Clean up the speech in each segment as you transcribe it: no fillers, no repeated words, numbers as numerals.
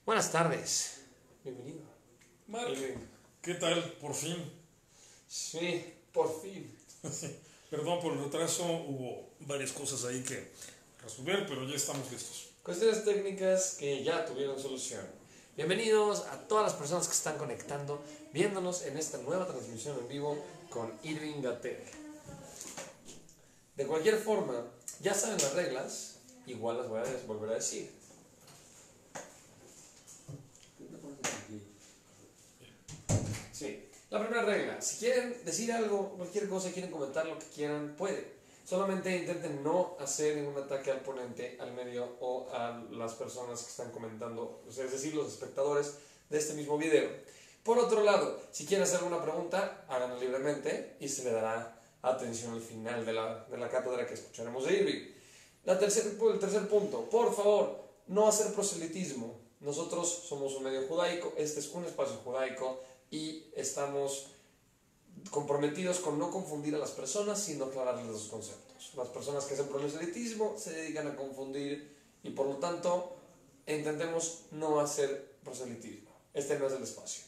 Buenas tardes. Bienvenido. Mark, ¿qué tal? Por fin. Sí, por fin. Perdón por el retraso, hubo varias cosas ahí que resolver, pero ya estamos listos. Cuestiones técnicas que ya tuvieron solución. Bienvenidos a todas las personas que están conectando, viéndonos en esta nueva transmisión en vivo con Irving Gatel. De cualquier forma, ya saben las reglas, igual las voy a volver a decir. Sí. La primera regla, si quieren decir algo, cualquier cosa, quieren comentar lo que quieran, pueden. Solamente intenten no hacer ningún ataque al ponente, al medio o a las personas que están comentando, es decir, los espectadores de este mismo video. Por otro lado, si quieren hacer alguna pregunta, háganlo libremente y se le dará atención al final de la cátedra que escucharemos de Irving. El tercer punto, por favor, no hacer proselitismo. Nosotros somos un medio judaico, este es un espacio judaico y estamos comprometidos con no confundir a las personas, sino aclararles los conceptos. Las personas que hacen proselitismo se dedican a confundir y por lo tanto intentemos no hacer proselitismo. Este no es el espacio.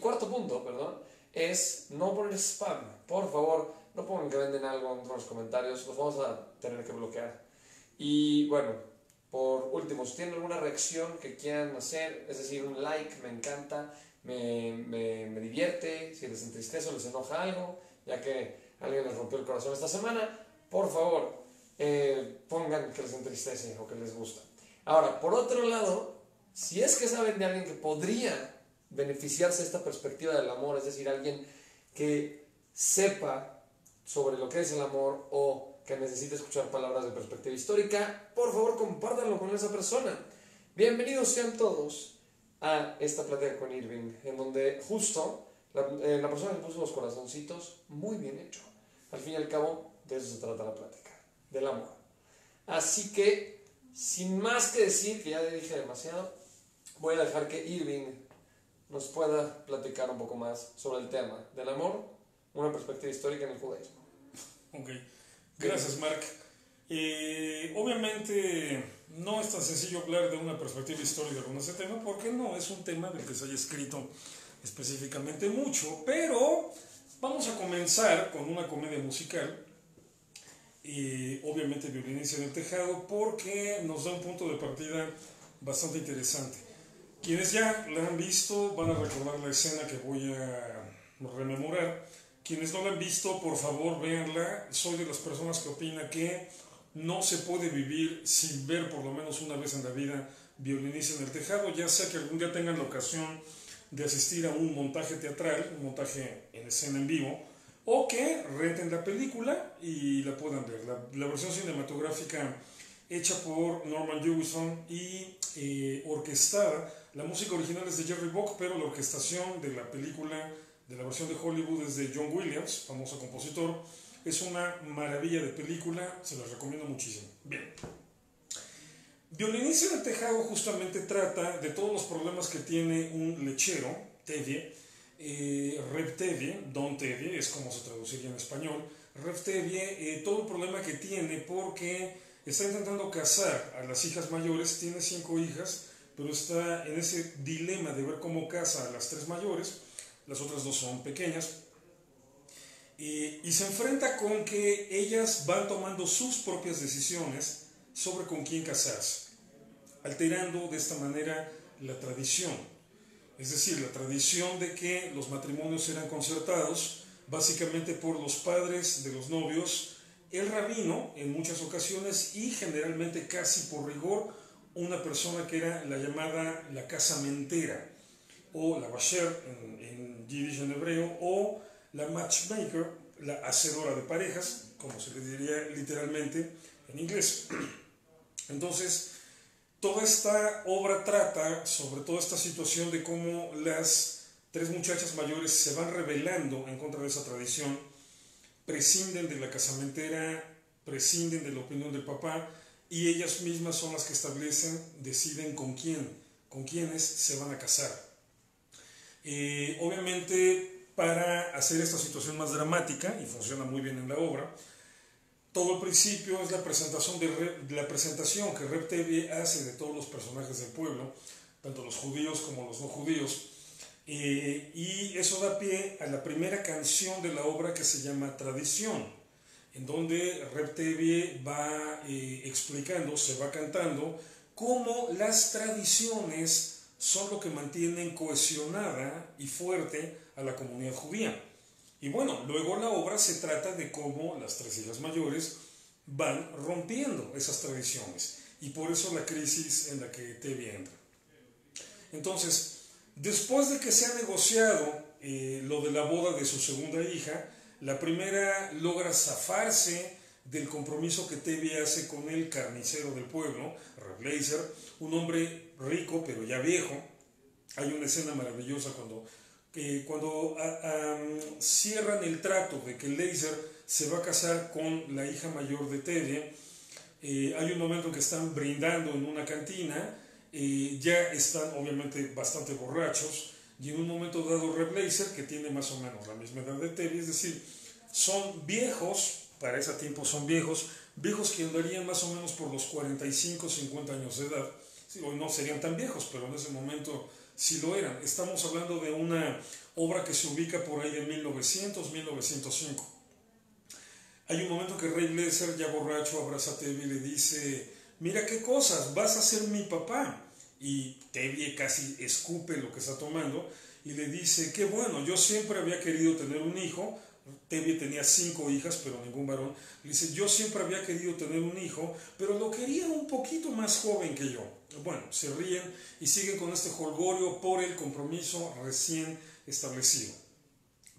Cuarto punto, es no poner spam. Por favor, no pongan que venden algo en los comentarios, los vamos a tener que bloquear. Y bueno, por último, si tienen alguna reacción que quieran hacer, es decir, un like, me encanta, me divierte, si les entristece o les enoja algo, ya que alguien les rompió el corazón esta semana, por favor, pongan que les entristece o que les gusta. Ahora, por otro lado, si es que saben de alguien que podría beneficiarse de esta perspectiva del amor, es decir, alguien que sepa sobre lo que es el amor o que necesite escuchar palabras de perspectiva histórica, por favor compártanlo con esa persona. Bienvenidos sean todos a esta plática con Irving, en donde justo la persona que puso los corazoncitos, muy bien hecho. Al fin y al cabo, de eso se trata la plática, del amor. Así que, sin más que decir, que ya dije demasiado, voy a dejar que Irving nos pueda platicar un poco más sobre el tema del amor, una perspectiva histórica en el judaísmo. Ok, gracias Mark. Obviamente no es tan sencillo hablar de una perspectiva histórica con ese tema, porque no es un tema del que se haya escrito específicamente mucho, pero vamos a comenzar con una comedia musical, obviamente Violinistas en el Tejado, porque nos da un punto de partida bastante interesante. Quienes ya la han visto van a recordar la escena que voy a rememorar. Quienes no la han visto, por favor, véanla. Soy de las personas que opina que no se puede vivir sin ver por lo menos una vez en la vida Violinistas en el Tejado, ya sea que algún día tengan la ocasión de asistir a un montaje teatral, un montaje en escena en vivo, o que renten la película y la puedan ver. La versión cinematográfica hecha por Norman Jewison y orquestada. La música original es de Jerry Bock, pero la orquestación de la película, de la versión de Hollywood, es de John Williams, famoso compositor. Es una maravilla de película, se las recomiendo muchísimo. Bien. Violinistas en el Tejado justamente trata de todos los problemas que tiene un lechero, Tevye, Reb Tevye, Don Tevye, es como se traduciría en español. Reb Tevye, todo el problema que tiene porque está intentando casar a las hijas mayores, tiene 5 hijas, pero está en ese dilema de ver cómo casa a las 3 mayores, las otras 2 son pequeñas, y se enfrenta con que ellas van tomando sus propias decisiones sobre con quién casarse, alterando de esta manera la tradición. Es decir, la tradición de que los matrimonios eran concertados básicamente por los padres de los novios, el rabino en muchas ocasiones y generalmente casi por rigor una persona que era la llamada la casamentera o la basher en yiddish, en hebreo, o la matchmaker, la hacedora de parejas, como se le diría literalmente en inglés. Entonces, toda esta obra trata sobre toda esta situación de cómo las 3 muchachas mayores se van rebelando en contra de esa tradición, prescinden de la casamentera, prescinden de la opinión del papá, y ellas mismas son las que establecen, deciden con quiénes se van a casar. Obviamente, para hacer esta situación más dramática, y funciona muy bien en la obra, todo el principio es la presentación que Reb Tevye hace de todos los personajes del pueblo, tanto los judíos como los no judíos. Y eso da pie a la primera canción de la obra que se llama Tradición, en donde Reb Tevye va explicando, se va cantando cómo las tradiciones son lo que mantienen cohesionada y fuerte a la comunidad judía. Y bueno, luego la obra se trata de cómo las tres hijas mayores van rompiendo esas tradiciones. Y por eso la crisis en la que Tevye entra. Entonces, después de que se ha negociado lo de la boda de su segunda hija, la primera logra zafarse del compromiso que Tevye hace con el carnicero del pueblo, Reb Leizer, un hombre rico pero ya viejo. Hay una escena maravillosa cuando cierran el trato de que Leizer se va a casar con la hija mayor de Tevye. Hay un momento en que están brindando en una cantina, ya están obviamente bastante borrachos, y en un momento dado Reb Leizer, que tiene más o menos la misma edad de Tevye, es decir, son viejos, para ese tiempo son viejos que andarían más o menos por los 45, 50 años de edad. Sí, hoy no serían tan viejos, pero en ese momento sí lo eran. Estamos hablando de una obra que se ubica por ahí de 1900, 1905. Hay un momento que Reb Leizer, ya borracho, abraza a Tevye y le dice: mira qué cosas, vas a ser mi papá. Y Tevye casi escupe lo que está tomando y le dice: qué bueno, yo siempre había querido tener un hijo. Tevye tenía 5 hijas, pero ningún varón. Le dice: yo siempre había querido tener un hijo, pero lo quería un poquito más joven que yo. Bueno, se ríen y siguen con este jolgorio por el compromiso recién establecido.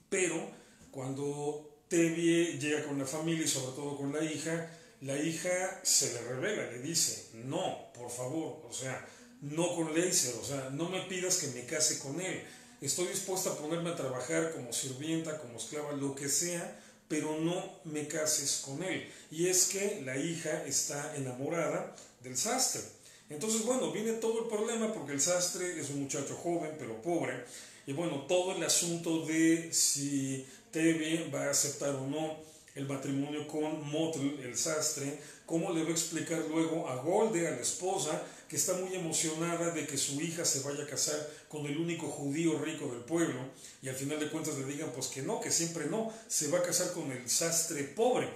Pero cuando Tevye llega con la familia y sobre todo con la hija se le revela, le dice: no, por favor, o sea, no con Leizer, o sea, no me pidas que me case con él. Estoy dispuesta a ponerme a trabajar como sirvienta, como esclava, lo que sea, pero no me cases con él. Y es que la hija está enamorada del sastre. Entonces, bueno, viene todo el problema porque el sastre es un muchacho joven, pero pobre. Y bueno, todo el asunto de si Tevye va a aceptar o no el matrimonio con Motl, el sastre, cómo le va a explicar luego a Golde, a la esposa, que está muy emocionada de que su hija se vaya a casar con el único judío rico del pueblo, y al final de cuentas le digan pues que no, que siempre no, se va a casar con el sastre pobre.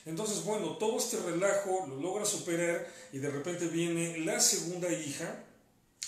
Entonces, bueno, todo este relajo lo logra superar y de repente viene la segunda hija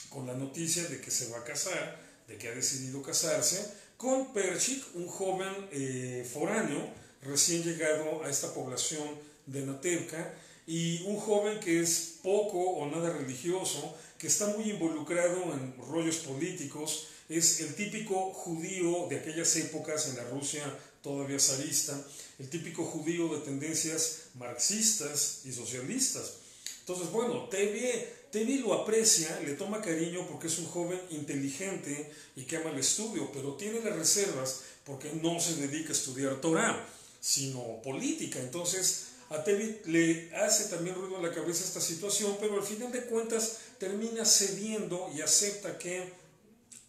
con la noticia de que se va a casar, de que ha decidido casarse, con Perchik, un joven foráneo, recién llegado a esta población de Natevka, y un joven que es poco o nada religioso, que está muy involucrado en rollos políticos, es el típico judío de aquellas épocas en la Rusia todavía zarista, el típico judío de tendencias marxistas y socialistas. Entonces, bueno, Tevye lo aprecia, le toma cariño porque es un joven inteligente y que ama el estudio, pero tiene las reservas porque no se dedica a estudiar Torah, sino política. Entonces, a Tevye le hace también ruido en la cabeza esta situación, pero al final de cuentas termina cediendo y acepta que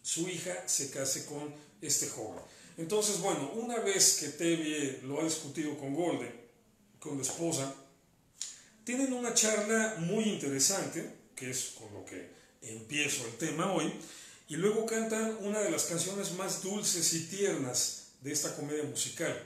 su hija se case con este joven. Entonces, bueno, una vez que Tevye lo ha discutido con Golde, con la esposa, tienen una charla muy interesante, que es con lo que empiezo el tema hoy, y luego cantan una de las canciones más dulces y tiernas de esta comedia musical.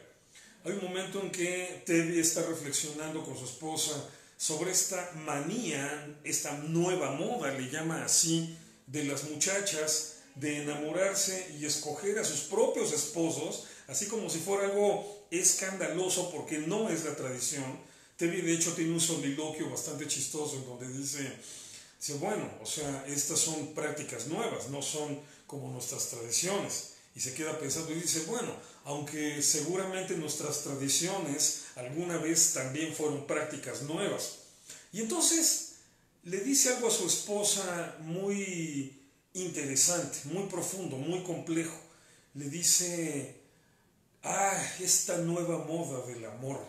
Hay un momento en que Tevye está reflexionando con su esposa sobre esta manía, esta nueva moda, le llama así, de las muchachas, de enamorarse y escoger a sus propios esposos, así como si fuera algo escandaloso, porque no es la tradición. Tevye de hecho tiene un soliloquio bastante chistoso en donde dice, bueno, o sea, estas son prácticas nuevas, no son como nuestras tradiciones. Y se queda pensando y dice, bueno, aunque seguramente nuestras tradiciones alguna vez también fueron prácticas nuevas. Y entonces le dice algo a su esposa muy interesante, muy profundo, muy complejo. Le dice, esta nueva moda del amor.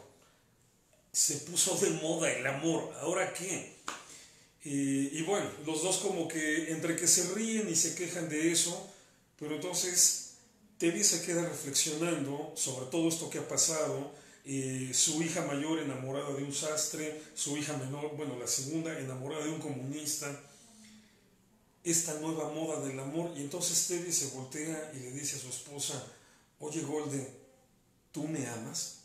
Se puso de moda el amor, ¿ahora qué? Y bueno, los dos como que entre que se ríen y se quejan de eso, pero entonces Tevye se queda reflexionando sobre todo esto que ha pasado, su hija mayor enamorada de un sastre, su hija menor, bueno, la segunda enamorada de un comunista. esta nueva moda del amor. Y entonces Teddy se voltea y le dice a su esposa, oye Golde, ¿tú me amas?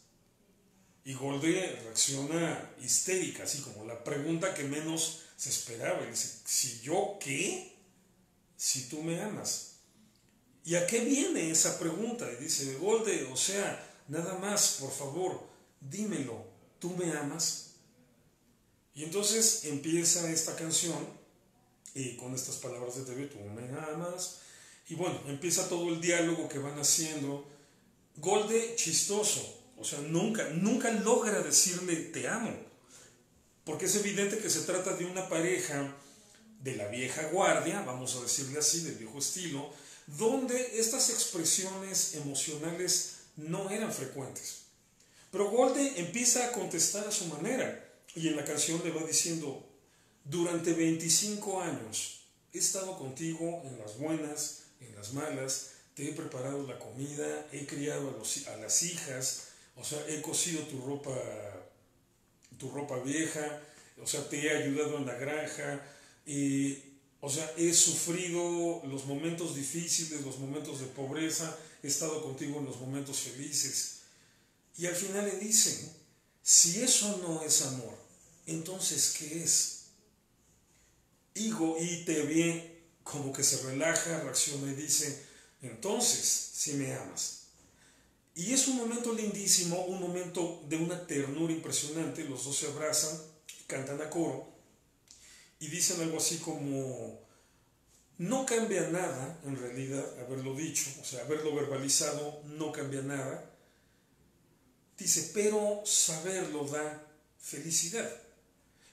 Y Golde reacciona histérica, así como la pregunta que menos se esperaba. Y dice, ¿si yo qué? Si tú me amas. ¿Y a qué viene esa pregunta? Y dice, Golde, o sea, nada más, por favor, dímelo, ¿tú me amas? Y entonces empieza esta canción con estas palabras de TV, tú me amas. Y bueno, empieza todo el diálogo que van haciendo. Golde, chistoso, o sea, nunca logra decirle te amo. Porque es evidente que se trata de una pareja de la vieja guardia, vamos a decirle así, del viejo estilo, donde estas expresiones emocionales no eran frecuentes. Pero Golde empieza a contestar a su manera y en la canción le va diciendo, durante 25 años he estado contigo en las buenas, en las malas, te he preparado la comida, he criado a las hijas, o sea, he cosido tu ropa vieja, o sea, te he ayudado en la granja, o sea, he sufrido los momentos difíciles, los momentos de pobreza, he estado contigo en los momentos felices. Y al final le dicen, si eso no es amor, entonces ¿qué es? Y te ve como que se relaja, reacciona y dice, entonces sí me amas. Y es un momento lindísimo, un momento de una ternura impresionante, los dos se abrazan, cantan a coro y dicen algo así como, no cambia nada en realidad haberlo dicho, o sea, haberlo verbalizado no cambia nada. Dice, pero saberlo da felicidad.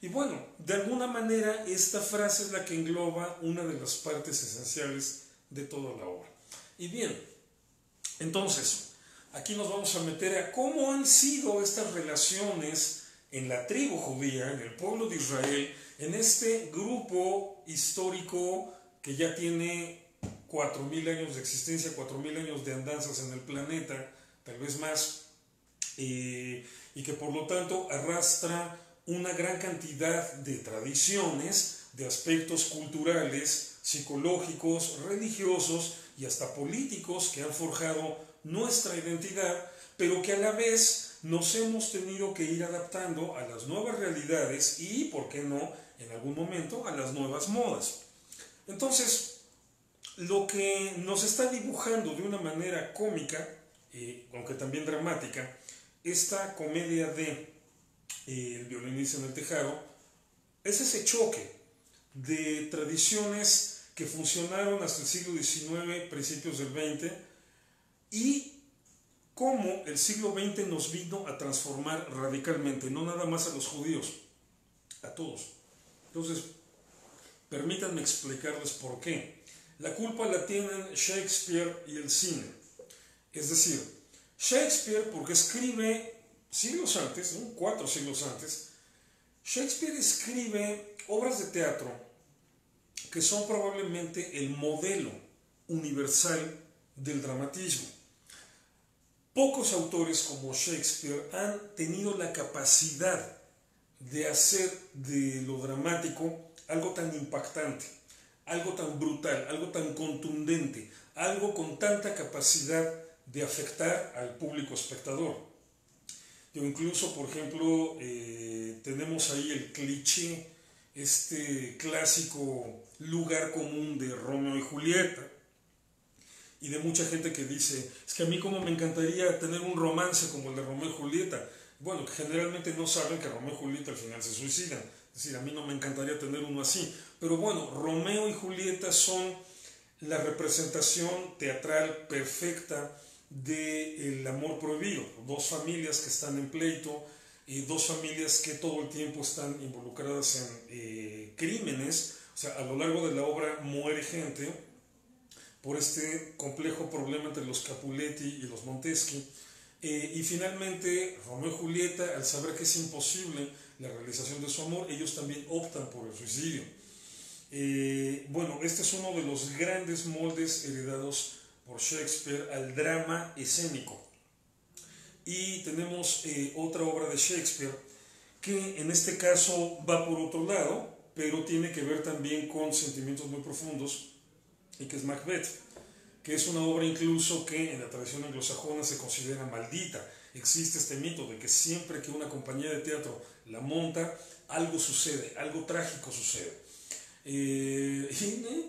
Y bueno, de alguna manera esta frase es la que engloba una de las partes esenciales de toda la obra. Y bien, entonces, aquí nos vamos a meter a cómo han sido estas relaciones en la tribu judía, en el pueblo de Israel, en este grupo histórico que ya tiene 4.000 años de existencia, 4.000 años de andanzas en el planeta, tal vez más, y que por lo tanto arrastra una gran cantidad de tradiciones, de aspectos culturales, psicológicos, religiosos y hasta políticos que han forjado nuestra identidad, pero que a la vez nos hemos tenido que ir adaptando a las nuevas realidades y, ¿por qué no?, en algún momento a las nuevas modas. Entonces, lo que nos está dibujando de una manera cómica, aunque también dramática, esta comedia de El violinista en el tejado, es ese choque de tradiciones que funcionaron hasta el siglo XIX, principios del XX, y cómo el siglo XX nos vino a transformar radicalmente, no nada más a los judíos, a todos. Entonces, permítanme explicarles por qué. La culpa la tienen Shakespeare y el cine. Es decir, Shakespeare, porque escribe siglos antes, ¿no? 4 siglos antes, Shakespeare escribe obras de teatro que son probablemente el modelo universal del dramatismo. Pocos autores como Shakespeare han tenido la capacidad de hacer de lo dramático algo tan impactante, algo tan brutal, algo tan contundente, algo con tanta capacidad de afectar al público espectador. Yo incluso, por ejemplo, tenemos ahí el cliché, este clásico lugar común de Romeo y Julieta, y de mucha gente que dice, es que a mí como me encantaría tener un romance como el de Romeo y Julieta. Bueno, que generalmente no saben que Romeo y Julieta al final se suicidan. Es decir, a mí no me encantaría tener uno así. Pero bueno, Romeo y Julieta son la representación teatral perfecta del amor prohibido. Dos familias que están en pleito, dos familias que todo el tiempo están involucradas en crímenes. O sea, a lo largo de la obra muere gente por este complejo problema entre los Capuletti y los Monteschi. Y finalmente, Romeo y Julieta, al saber que es imposible la realización de su amor, ellos también optan por el suicidio. Bueno, este es uno de los grandes moldes heredados por Shakespeare al drama escénico. Y tenemos otra obra de Shakespeare que en este caso va por otro lado, pero tiene que ver también con sentimientos muy profundos, y que es Macbeth, que es una obra incluso que en la tradición anglosajona se considera maldita. Existe este mito de que siempre que una compañía de teatro la monta, algo sucede, algo trágico sucede. Y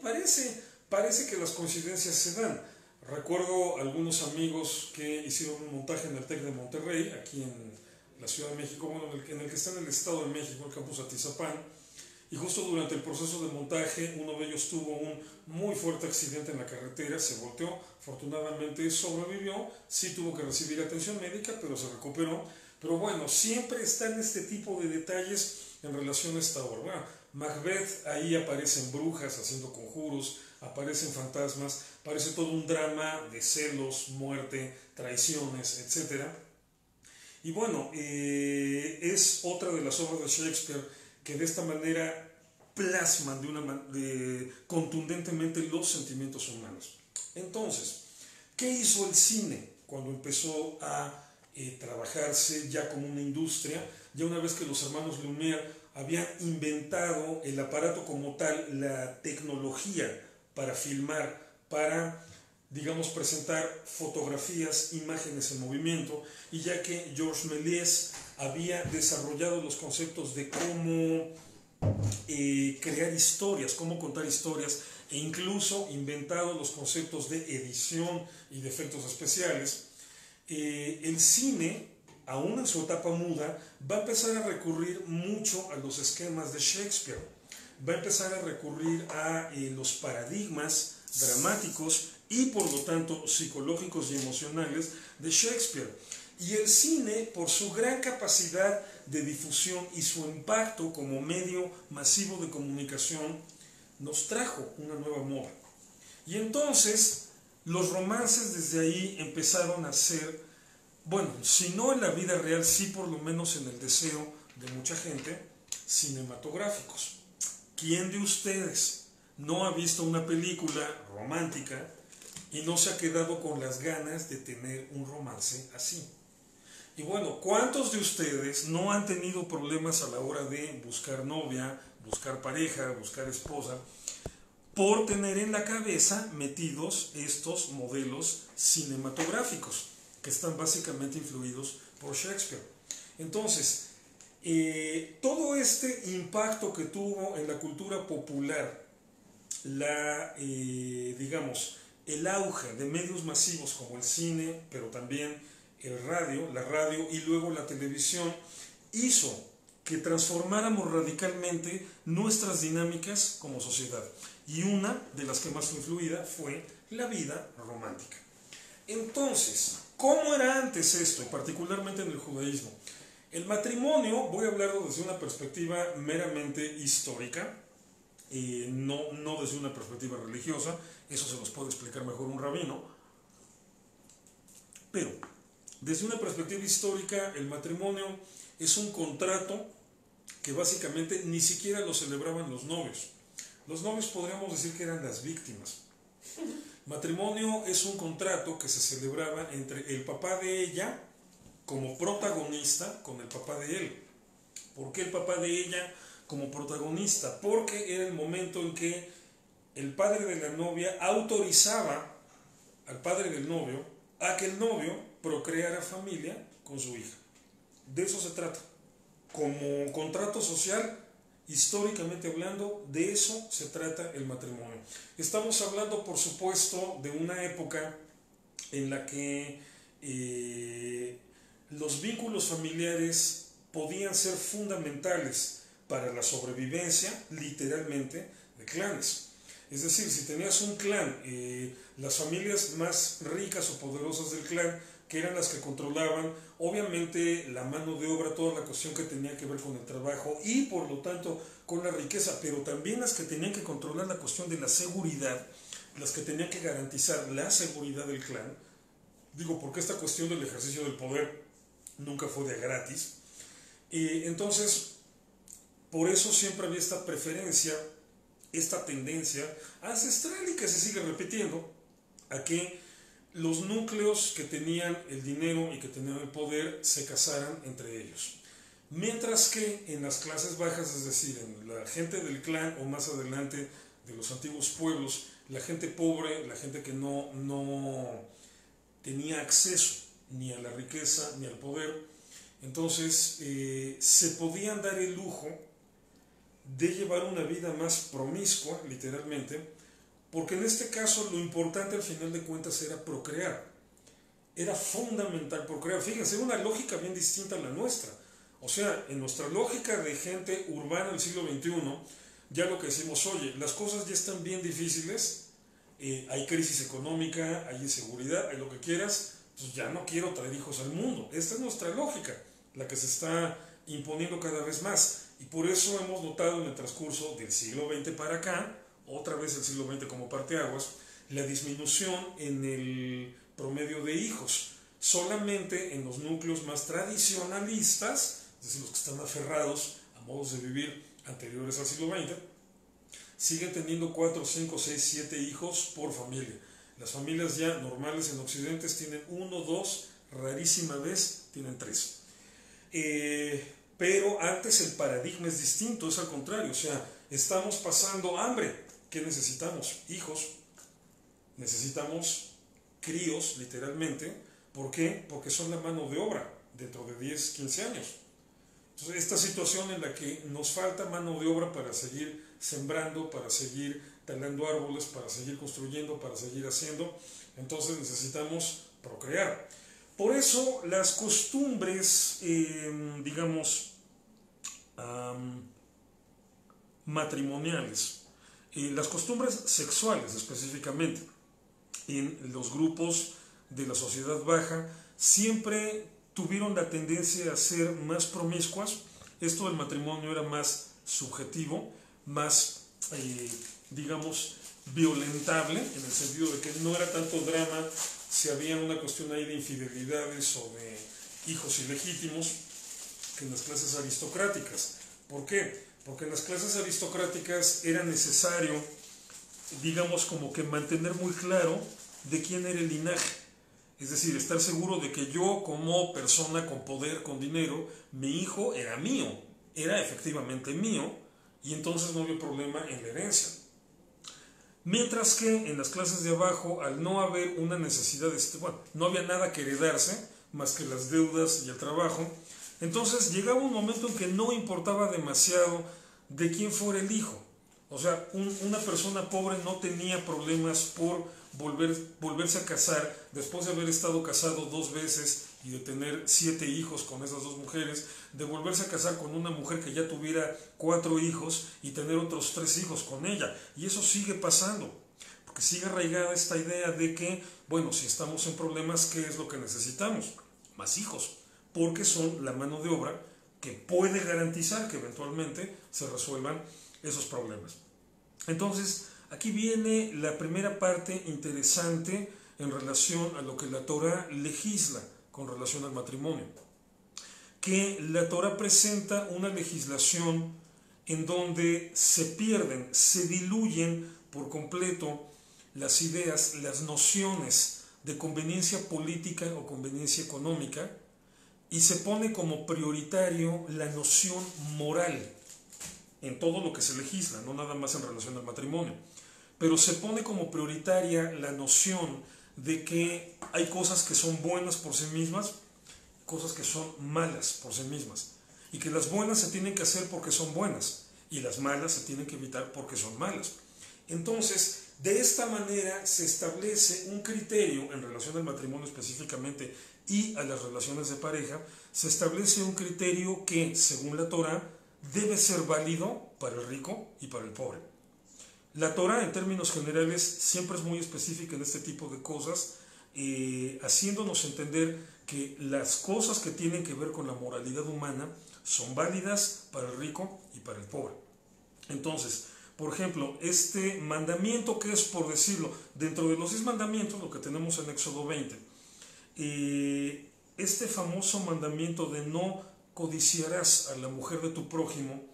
parece que las coincidencias se dan. Recuerdo algunos amigos que hicieron un montaje en el TEC de Monterrey, aquí en la Ciudad de México, bueno, en el que está en el Estado de México, el campus Atizapán, y justo durante el proceso de montaje uno de ellos tuvo un muy fuerte accidente en la carretera, se volteó, afortunadamente sobrevivió, sí tuvo que recibir atención médica, pero se recuperó. Pero bueno, siempre están este tipo de detalles en relación a esta obra. Bueno, Macbeth, ahí aparecen brujas haciendo conjuros, aparecen fantasmas, parece todo un drama de celos, muerte, traiciones, etc. Y bueno, es otra de las obras de Shakespeare que de esta manera plasman contundentemente los sentimientos humanos. Entonces, ¿qué hizo el cine cuando empezó a trabajarse ya como una industria? Ya una vez que los hermanos Lumière habían inventado el aparato como tal, la tecnología para filmar, para, digamos, presentar fotografías, imágenes en movimiento, y ya que Georges Méliès había desarrollado los conceptos de cómo crear historias, cómo contar historias, e incluso inventado los conceptos de edición y de efectos especiales, el cine, aún en su etapa muda, va a empezar a recurrir mucho a los esquemas de Shakespeare, va a empezar a recurrir a los paradigmas dramáticos y por lo tanto psicológicos y emocionales de Shakespeare. Y el cine, por su gran capacidad de difusión y su impacto como medio masivo de comunicación, nos trajo una nueva moda. Y entonces los romances desde ahí empezaron a ser, bueno, si no en la vida real, sí por lo menos en el deseo de mucha gente, cinematográficos. ¿Quién de ustedes no ha visto una película romántica y no se ha quedado con las ganas de tener un romance así? Y bueno, ¿cuántos de ustedes no han tenido problemas a la hora de buscar novia, buscar pareja, buscar esposa, por tener en la cabeza metidos estos modelos cinematográficos que están básicamente influidos por Shakespeare? Entonces, todo este impacto que tuvo en la cultura popular, digamos, el auge de medios masivos como el cine, pero también la radio y luego la televisión, hizo que transformáramos radicalmente nuestras dinámicas como sociedad. Y una de las que más fue influida fue la vida romántica. Entonces, ¿cómo era antes esto, y particularmente en el judaísmo? El matrimonio, voy a hablarlo desde una perspectiva meramente histórica, no desde una perspectiva religiosa, eso se los puede explicar mejor un rabino, pero desde una perspectiva histórica, el matrimonio es un contrato que básicamente ni siquiera lo celebraban los novios. Los novios podríamos decir que eran las víctimas. Matrimonio es un contrato que se celebraba entre el papá de ella como protagonista con el papá de él. ¿Por qué el papá de ella como protagonista? Porque era el momento en que el padre de la novia autorizaba al padre del novio a que el novio procreara familia con su hija. De eso se trata. Como contrato social, históricamente hablando, de eso se trata el matrimonio. Estamos hablando, por supuesto, de una época en la que los vínculos familiares podían ser fundamentales para la sobrevivencia, literalmente, de clanes. Es decir, si tenías un clan, las familias más ricas o poderosas del clan, que eran las que controlaban, obviamente, la mano de obra, toda la cuestión que tenía que ver con el trabajo y, por lo tanto, con la riqueza, pero también las que tenían que controlar la cuestión de la seguridad, las que tenían que garantizar la seguridad del clan. Digo, porque esta cuestión del ejercicio del poder nunca fue de gratis. Entonces, por eso siempre había esta preferencia, esta tendencia ancestral y que se sigue repitiendo, a que los núcleos que tenían el dinero y que tenían el poder se casaran entre ellos. Mientras que en las clases bajas, es decir, en la gente del clan o más adelante de los antiguos pueblos, la gente pobre, la gente que no tenía acceso ni a la riqueza ni al poder, entonces se podían dar el lujo de llevar una vida más promiscua, literalmente, porque en este caso lo importante al final de cuentas era procrear. Era fundamental procrear. Fíjense, era una lógica bien distinta a la nuestra. O sea, en nuestra lógica de gente urbana del siglo XXI, ya lo que decimos, oye, las cosas ya están bien difíciles, hay crisis económica, hay inseguridad, hay lo que quieras, pues ya no quiero traer hijos al mundo. Esta es nuestra lógica, la que se está imponiendo cada vez más. Y por eso hemos notado en el transcurso del siglo XX para acá, otra vez el siglo XX como parteaguas, la disminución en el promedio de hijos. Solamente en los núcleos más tradicionalistas, es decir, los que están aferrados a modos de vivir anteriores al siglo XX, siguen teniendo 4, 5, 6, 7 hijos por familia. Las familias ya normales en Occidente tienen 1, 2, rarísima vez tienen 3. Pero antes el paradigma es distinto, es al contrario, o sea, estamos pasando hambre. ¿Qué necesitamos? Hijos. Necesitamos críos, literalmente. ¿Por qué? Porque son la mano de obra dentro de 10, 15 años. Entonces, esta situación en la que nos falta mano de obra para seguir sembrando, para seguir talando árboles, para seguir construyendo, para seguir haciendo, entonces necesitamos procrear. Por eso las costumbres, digamos, matrimoniales, las costumbres sexuales específicamente, en los grupos de la sociedad baja, siempre tuvieron la tendencia a ser más promiscuas. Esto del matrimonio era más subjetivo, más, digamos, violentable, en el sentido de que no era tanto drama si había una cuestión ahí de infidelidades o de hijos ilegítimos que en las clases aristocráticas. ¿Por qué? Porque en las clases aristocráticas era necesario, digamos, como que mantener muy claro de quién era el linaje. Es decir, estar seguro de que yo, como persona con poder, con dinero, mi hijo era mío, era efectivamente mío, y entonces no había problema en la herencia. Mientras que en las clases de abajo, al no haber una necesidad, bueno, no había nada que heredarse, más que las deudas y el trabajo, entonces llegaba un momento en que no importaba demasiado de quién fuera el hijo. O sea, una persona pobre no tenía problemas por volverse a casar después de haber estado casado 2 veces y de tener 7 hijos con esas 2 mujeres, de volverse a casar con una mujer que ya tuviera 4 hijos y tener otros 3 hijos con ella. Y eso sigue pasando, porque sigue arraigada esta idea de que, bueno, si estamos en problemas, ¿qué es lo que necesitamos? Más hijos, porque son la mano de obra que puede garantizar que eventualmente se resuelvan esos problemas. Entonces, aquí viene la primera parte interesante en relación a lo que la Torá legisla con relación al matrimonio. Que la Torá presenta una legislación en donde se pierden, se diluyen por completo las ideas, las nociones de conveniencia política o conveniencia económica, y se pone como prioritario la noción moral en todo lo que se legisla, no nada más en relación al matrimonio. Pero se pone como prioritaria la noción de que hay cosas que son buenas por sí mismas, cosas que son malas por sí mismas, y que las buenas se tienen que hacer porque son buenas, y las malas se tienen que evitar porque son malas. Entonces, de esta manera se establece un criterio en relación al matrimonio específicamente y a las relaciones de pareja, se establece un criterio que, según la Torá, debe ser válido para el rico y para el pobre. La Torá, en términos generales, siempre es muy específica en este tipo de cosas, haciéndonos entender que las cosas que tienen que ver con la moralidad humana son válidas para el rico y para el pobre. Entonces, por ejemplo, este mandamiento que es, por decirlo, dentro de los 10 mandamientos, lo que tenemos en Éxodo 20, este famoso mandamiento de no codiciarás a la mujer de tu prójimo,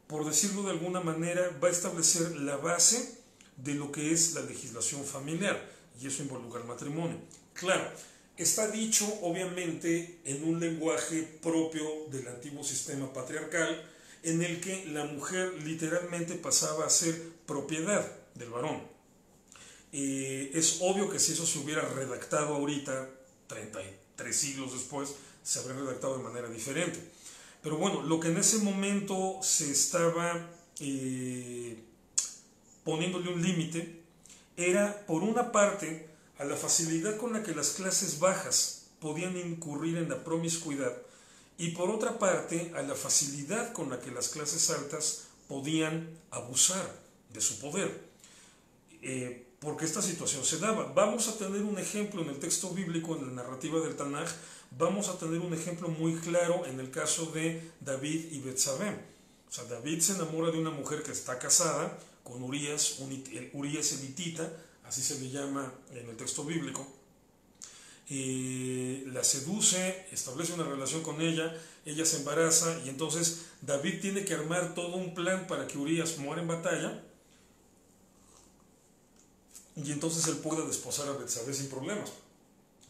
por decirlo de alguna manera, va a establecer la base de lo que es la legislación familiar, y eso involucra el matrimonio. Claro, está dicho obviamente en un lenguaje propio del antiguo sistema patriarcal, en el que la mujer literalmente pasaba a ser propiedad del varón. Es obvio que si eso se hubiera redactado ahorita, 33 siglos después, se habría redactado de manera diferente. Pero bueno, lo que en ese momento se estaba poniéndole un límite era, por una parte, a la facilidad con la que las clases bajas podían incurrir en la promiscuidad, y por otra parte, a la facilidad con la que las clases altas podían abusar de su poder. Porque esta situación se daba. Vamos a tener un ejemplo en el texto bíblico, en la narrativa del Tanaj, vamos a tener un ejemplo muy claro en el caso de David y Betsabé. O sea, David se enamora de una mujer que está casada con Urías, Urías elitita, así se le llama en el texto bíblico. La seduce, establece una relación con ella se embaraza, y entonces David tiene que armar todo un plan para que Urías muera en batalla, y entonces él puede desposar a Betsabé sin problemas,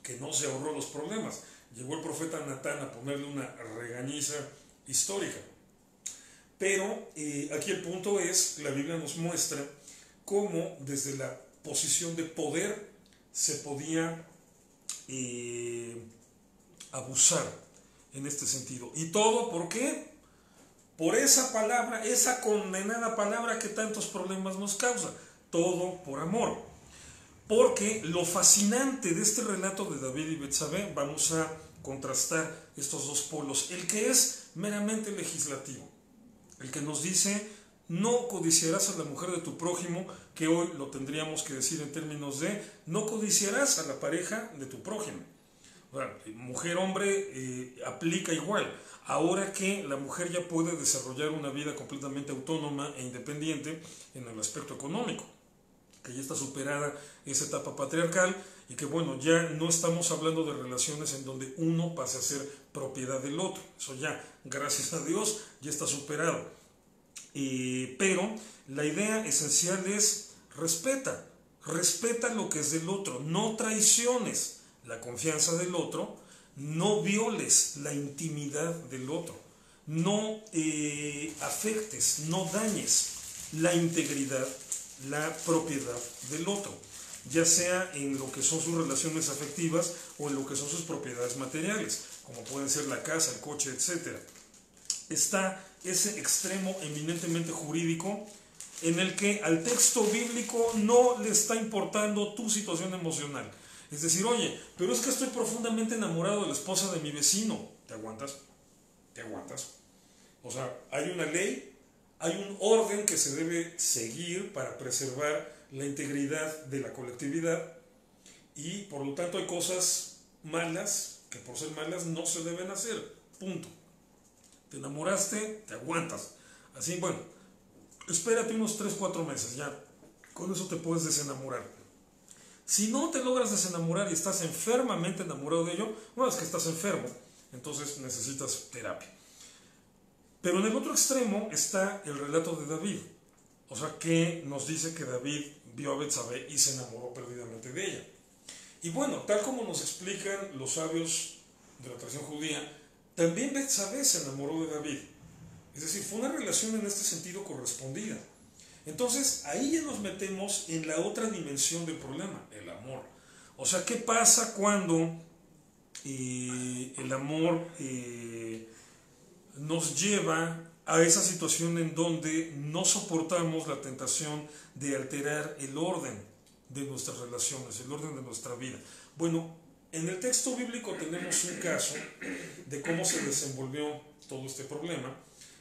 que no se ahorró los problemas. Llegó el profeta Natán a ponerle una regañiza histórica. Pero aquí el punto es, la Biblia nos muestra cómo desde la posición de poder se podía abusar en este sentido. ¿Y todo por qué? Por esa palabra, esa condenada palabra que tantos problemas nos causa. Todo por amor. Porque lo fascinante de este relato de David y Betsabé, vamos a contrastar estos dos polos, el que es meramente legislativo, el que nos dice: no codiciarás a la mujer de tu prójimo, que hoy lo tendríamos que decir en términos de no codiciarás a la pareja de tu prójimo. Bueno, mujer-hombre aplica igual. Ahora que la mujer ya puede desarrollar una vida completamente autónoma e independiente en el aspecto económico, que ya está superada esa etapa patriarcal, y que bueno, ya no estamos hablando de relaciones en donde uno pase a ser propiedad del otro. Eso ya, gracias a Dios, ya está superado. Pero la idea esencial es respeta lo que es del otro, no traiciones la confianza del otro, no violes la intimidad del otro, no afectes, no dañes la integridad, la propiedad del otro, ya sea en lo que son sus relaciones afectivas o en lo que son sus propiedades materiales, como pueden ser la casa, el coche, etc. Está ese extremo eminentemente jurídico en el que al texto bíblico no le está importando tu situación emocional. Es decir, oye, pero es que estoy profundamente enamorado de la esposa de mi vecino. ¿Te aguantas? ¿Te aguantas? O sea, hay una ley, hay un orden que se debe seguir para preservar la integridad de la colectividad, y por lo tanto hay cosas malas que por ser malas no se deben hacer. Punto. Te enamoraste, te aguantas. Así, bueno, espérate unos 3-4 meses, ya. Con eso te puedes desenamorar. Si no te logras desenamorar y estás enfermamente enamorado de ello, bueno, es que estás enfermo, entonces necesitas terapia. Pero en el otro extremo está el relato de David. O sea, que nos dice que David vio a Betsabé y se enamoró perdidamente de ella. Y bueno, tal como nos explican los sabios de la tradición judía, también Betsabé se enamoró de David. Es decir, fue una relación en este sentido correspondida. Entonces, ahí ya nos metemos en la otra dimensión del problema, el amor. O sea, ¿qué pasa cuando el amor nos lleva a esa situación en donde no soportamos la tentación de alterar el orden de nuestras relaciones, el orden de nuestra vida? Bueno, en el texto bíblico tenemos un caso de cómo se desenvolvió todo este problema.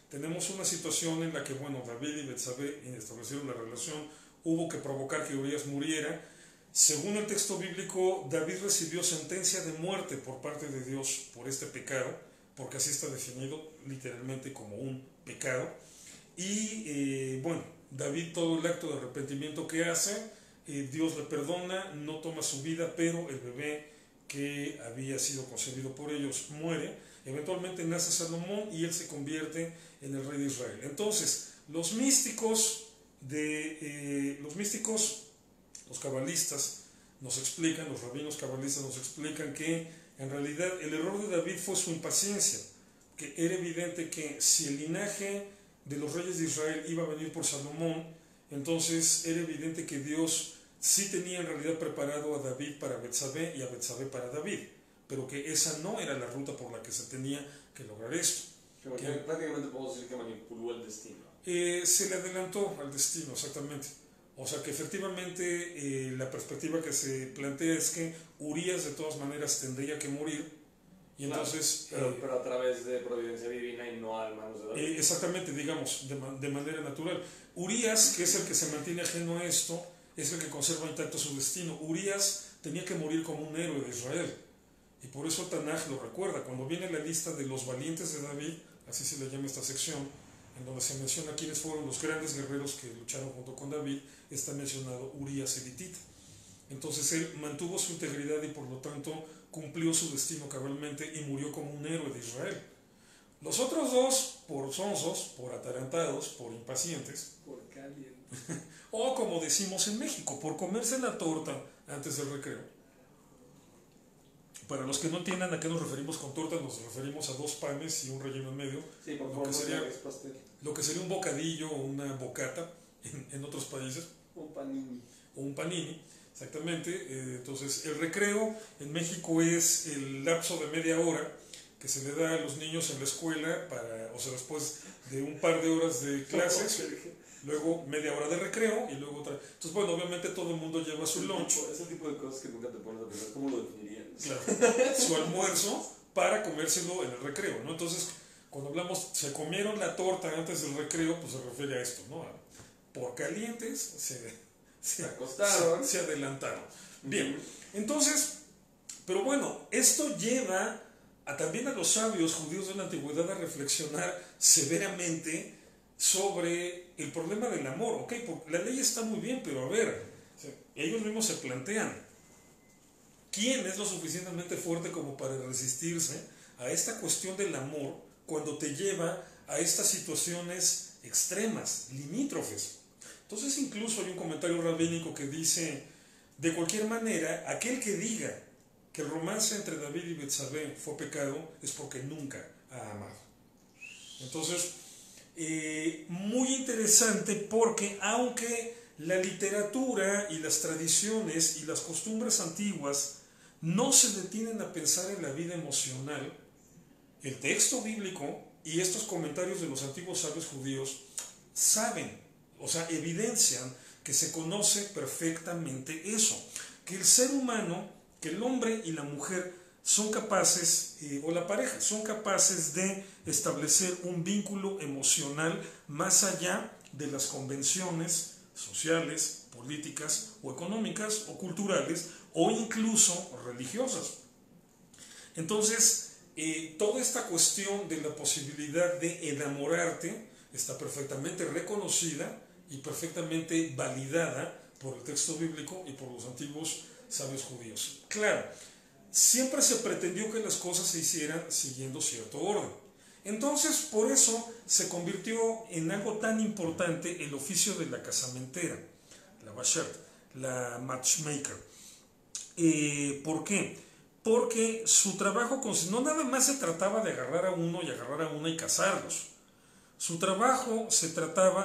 Tenemos una situación en la que, bueno, David y Betsabé establecieron la relación, hubo que provocar que Urías muriera. Según el texto bíblico, David recibió sentencia de muerte por parte de Dios por este pecado, porque así está definido literalmente como un pecado. Y bueno, David, todo el acto de arrepentimiento que hace, Dios le perdona, no toma su vida, pero el bebé que había sido concebido por ellos muere. Eventualmente nace Salomón y él se convierte en el rey de Israel. Entonces, los místicos, los cabalistas, nos explican, los rabinos cabalistas nos explican que en realidad el error de David fue su impaciencia, que era evidente que si el linaje de los reyes de Israel iba a venir por Salomón, entonces era evidente que Dios sí tenía en realidad preparado a David para Betsabé y a Betsabé para David, pero que esa no era la ruta por la que se tenía que lograr esto. Que prácticamente podemos decir que manipuló el destino. Se le adelantó al destino, exactamente. O sea que efectivamente la perspectiva que se plantea es que Urías de todas maneras tendría que morir. Y claro, entonces, pero a través de providencia divina y no a manos de David. Exactamente, digamos, de manera natural. Urías, que es el que se mantiene ajeno a esto, es el que conserva intacto su destino. Urías tenía que morir como un héroe de Israel. Y por eso Tanaj lo recuerda. Cuando viene la lista de los valientes de David, así se le llama esta sección, en donde se menciona quiénes fueron los grandes guerreros que lucharon junto con David, está mencionado Urías elitita. Entonces él mantuvo su integridad y por lo tanto cumplió su destino cabalmente y murió como un héroe de Israel. Los otros dos, por sonsos, por atarantados, por impacientes, por caliente, o como decimos en México, por comerse la torta antes del recreo. Para los que no entiendan a qué nos referimos con torta, nos referimos a 2 panes y un relleno en medio. Sí, por favor, lo que sería un bocadillo o una bocata en otros países. Un panini. O un panini, exactamente. Entonces, el recreo en México es el lapso de media hora que se le da a los niños en la escuela, o sea, después de un par de horas de clases, luego media hora de recreo y luego otra. Entonces, bueno, obviamente todo el mundo lleva su lunch. Ese tipo de cosas que nunca te pones a pensar, ¿cómo lo definirían? Claro, su almuerzo para comérselo en el recreo, ¿no? Entonces, cuando hablamos, se comieron la torta antes del recreo, pues se refiere a esto, ¿no? Por calientes se acostaron, se adelantaron. Bien, entonces, pero bueno, esto lleva también a los sabios judíos de la antigüedad a reflexionar severamente sobre el problema del amor. Ok, la ley está muy bien, pero a ver, ellos mismos se plantean, ¿quién es lo suficientemente fuerte como para resistirse a esta cuestión del amor cuando te lleva a estas situaciones extremas, limítrofes? Entonces incluso hay un comentario rabínico que dice, de cualquier manera, aquel que diga que el romance entre David y Betsabé fue pecado es porque nunca ha amado. Entonces, muy interesante porque aunque la literatura y las tradiciones y las costumbres antiguas no se detienen a pensar en la vida emocional, el texto bíblico y estos comentarios de los antiguos sabios judíos saben, o sea, evidencian que se conoce perfectamente eso, que el ser humano, que el hombre y la mujer son capaces, o la pareja, son capaces de establecer un vínculo emocional más allá de las convenciones sociales, políticas o económicas o culturales o incluso religiosas. Entonces, toda esta cuestión de la posibilidad de enamorarte está perfectamente reconocida y perfectamente validada por el texto bíblico y por los antiguos sabios judíos. Claro, siempre se pretendió que las cosas se hicieran siguiendo cierto orden. Entonces, por eso se convirtió en algo tan importante el oficio de la casamentera, la basher, la matchmaker. ¿Por qué? Porque su trabajo no nada más se trataba de agarrar a uno y agarrar a una y casarlos. Su trabajo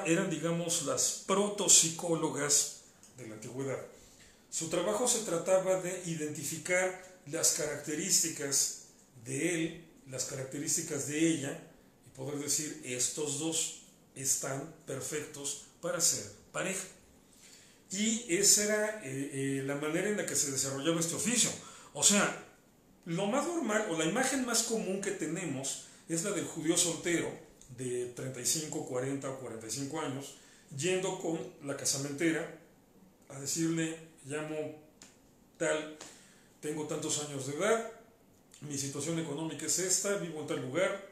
eran digamos las protopsicólogas de la antigüedad. Su trabajo se trataba de identificar las características de él, las características de ella, y poder decir, estos dos están perfectos para ser pareja. Y esa era la manera en la que se desarrollaba este oficio. O sea, lo más normal, o la imagen más común que tenemos, es la del judío soltero, de 35, 40 o 45 años, yendo con la casamentera a decirle, llamo tal, tengo tantos años de edad, mi situación económica es esta, vivo en tal lugar,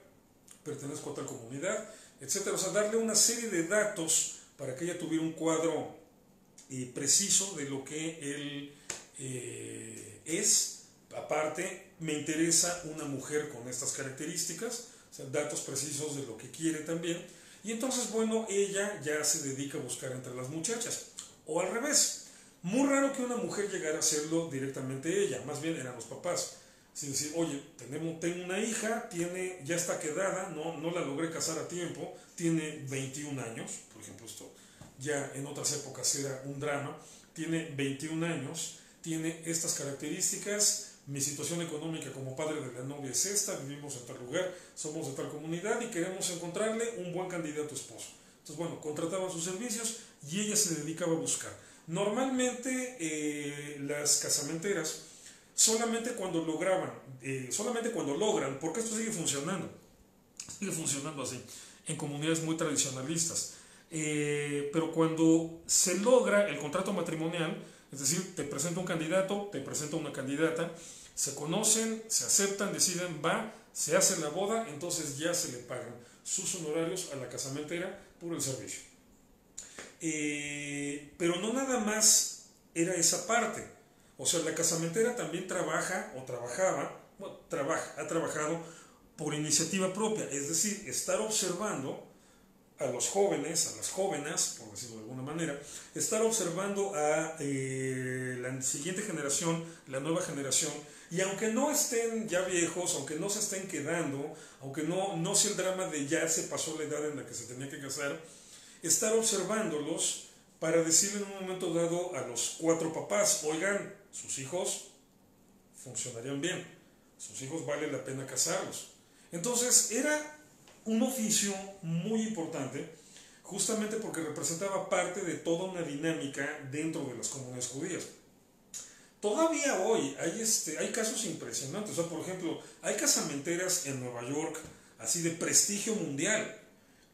pertenezco a tal comunidad, etc. O sea, darle una serie de datos para que ella tuviera un cuadro preciso de lo que él es. Aparte, me interesa una mujer con estas características, o sea, datos precisos de lo que quiere también. Y entonces, bueno, ella ya se dedica a buscar entre las muchachas. O al revés, Muy raro que una mujer llegara a hacerlo directamente ella, más bien eran los papás. Es decir, oye, tengo una hija, ya está quedada, no la logré casar a tiempo, tiene 21 años, por ejemplo, esto ya en otras épocas era un drama, tiene 21 años, tiene estas características, mi situación económica como padre de la novia es esta, vivimos en tal lugar, somos de tal comunidad y queremos encontrarle un buen candidato esposo. Entonces, bueno, contrataban sus servicios y ella se dedicaba a buscar. Normalmente las casamenteras solamente cuando logran, porque esto sigue funcionando así, en comunidades muy tradicionalistas, pero cuando se logra el contrato matrimonial, es decir, te presenta un candidato, te presenta una candidata, se conocen, se aceptan, deciden, se hace la boda, entonces ya se le pagan sus honorarios a la casamentera por el servicio. Pero no nada más era esa parte. O sea, la casamentera también ha trabajado por iniciativa propia, es decir, estar observando a los jóvenes, a las jóvenes, por decirlo de alguna manera, estar observando a la siguiente generación, la nueva generación, y aunque no estén ya viejos, aunque no se estén quedando, aunque no sea el drama de ya se pasó la edad en la que se tenía que casar, estar observándolos para decirle en un momento dado a los 4 papás, oigan, sus hijos funcionarían bien, sus hijos vale la pena casarlos. Entonces era un oficio muy importante, justamente porque representaba parte de toda una dinámica dentro de las comunidades judías. Todavía hoy hay casos impresionantes, o sea, por ejemplo, hay casamenteras en Nueva York, así de prestigio mundial,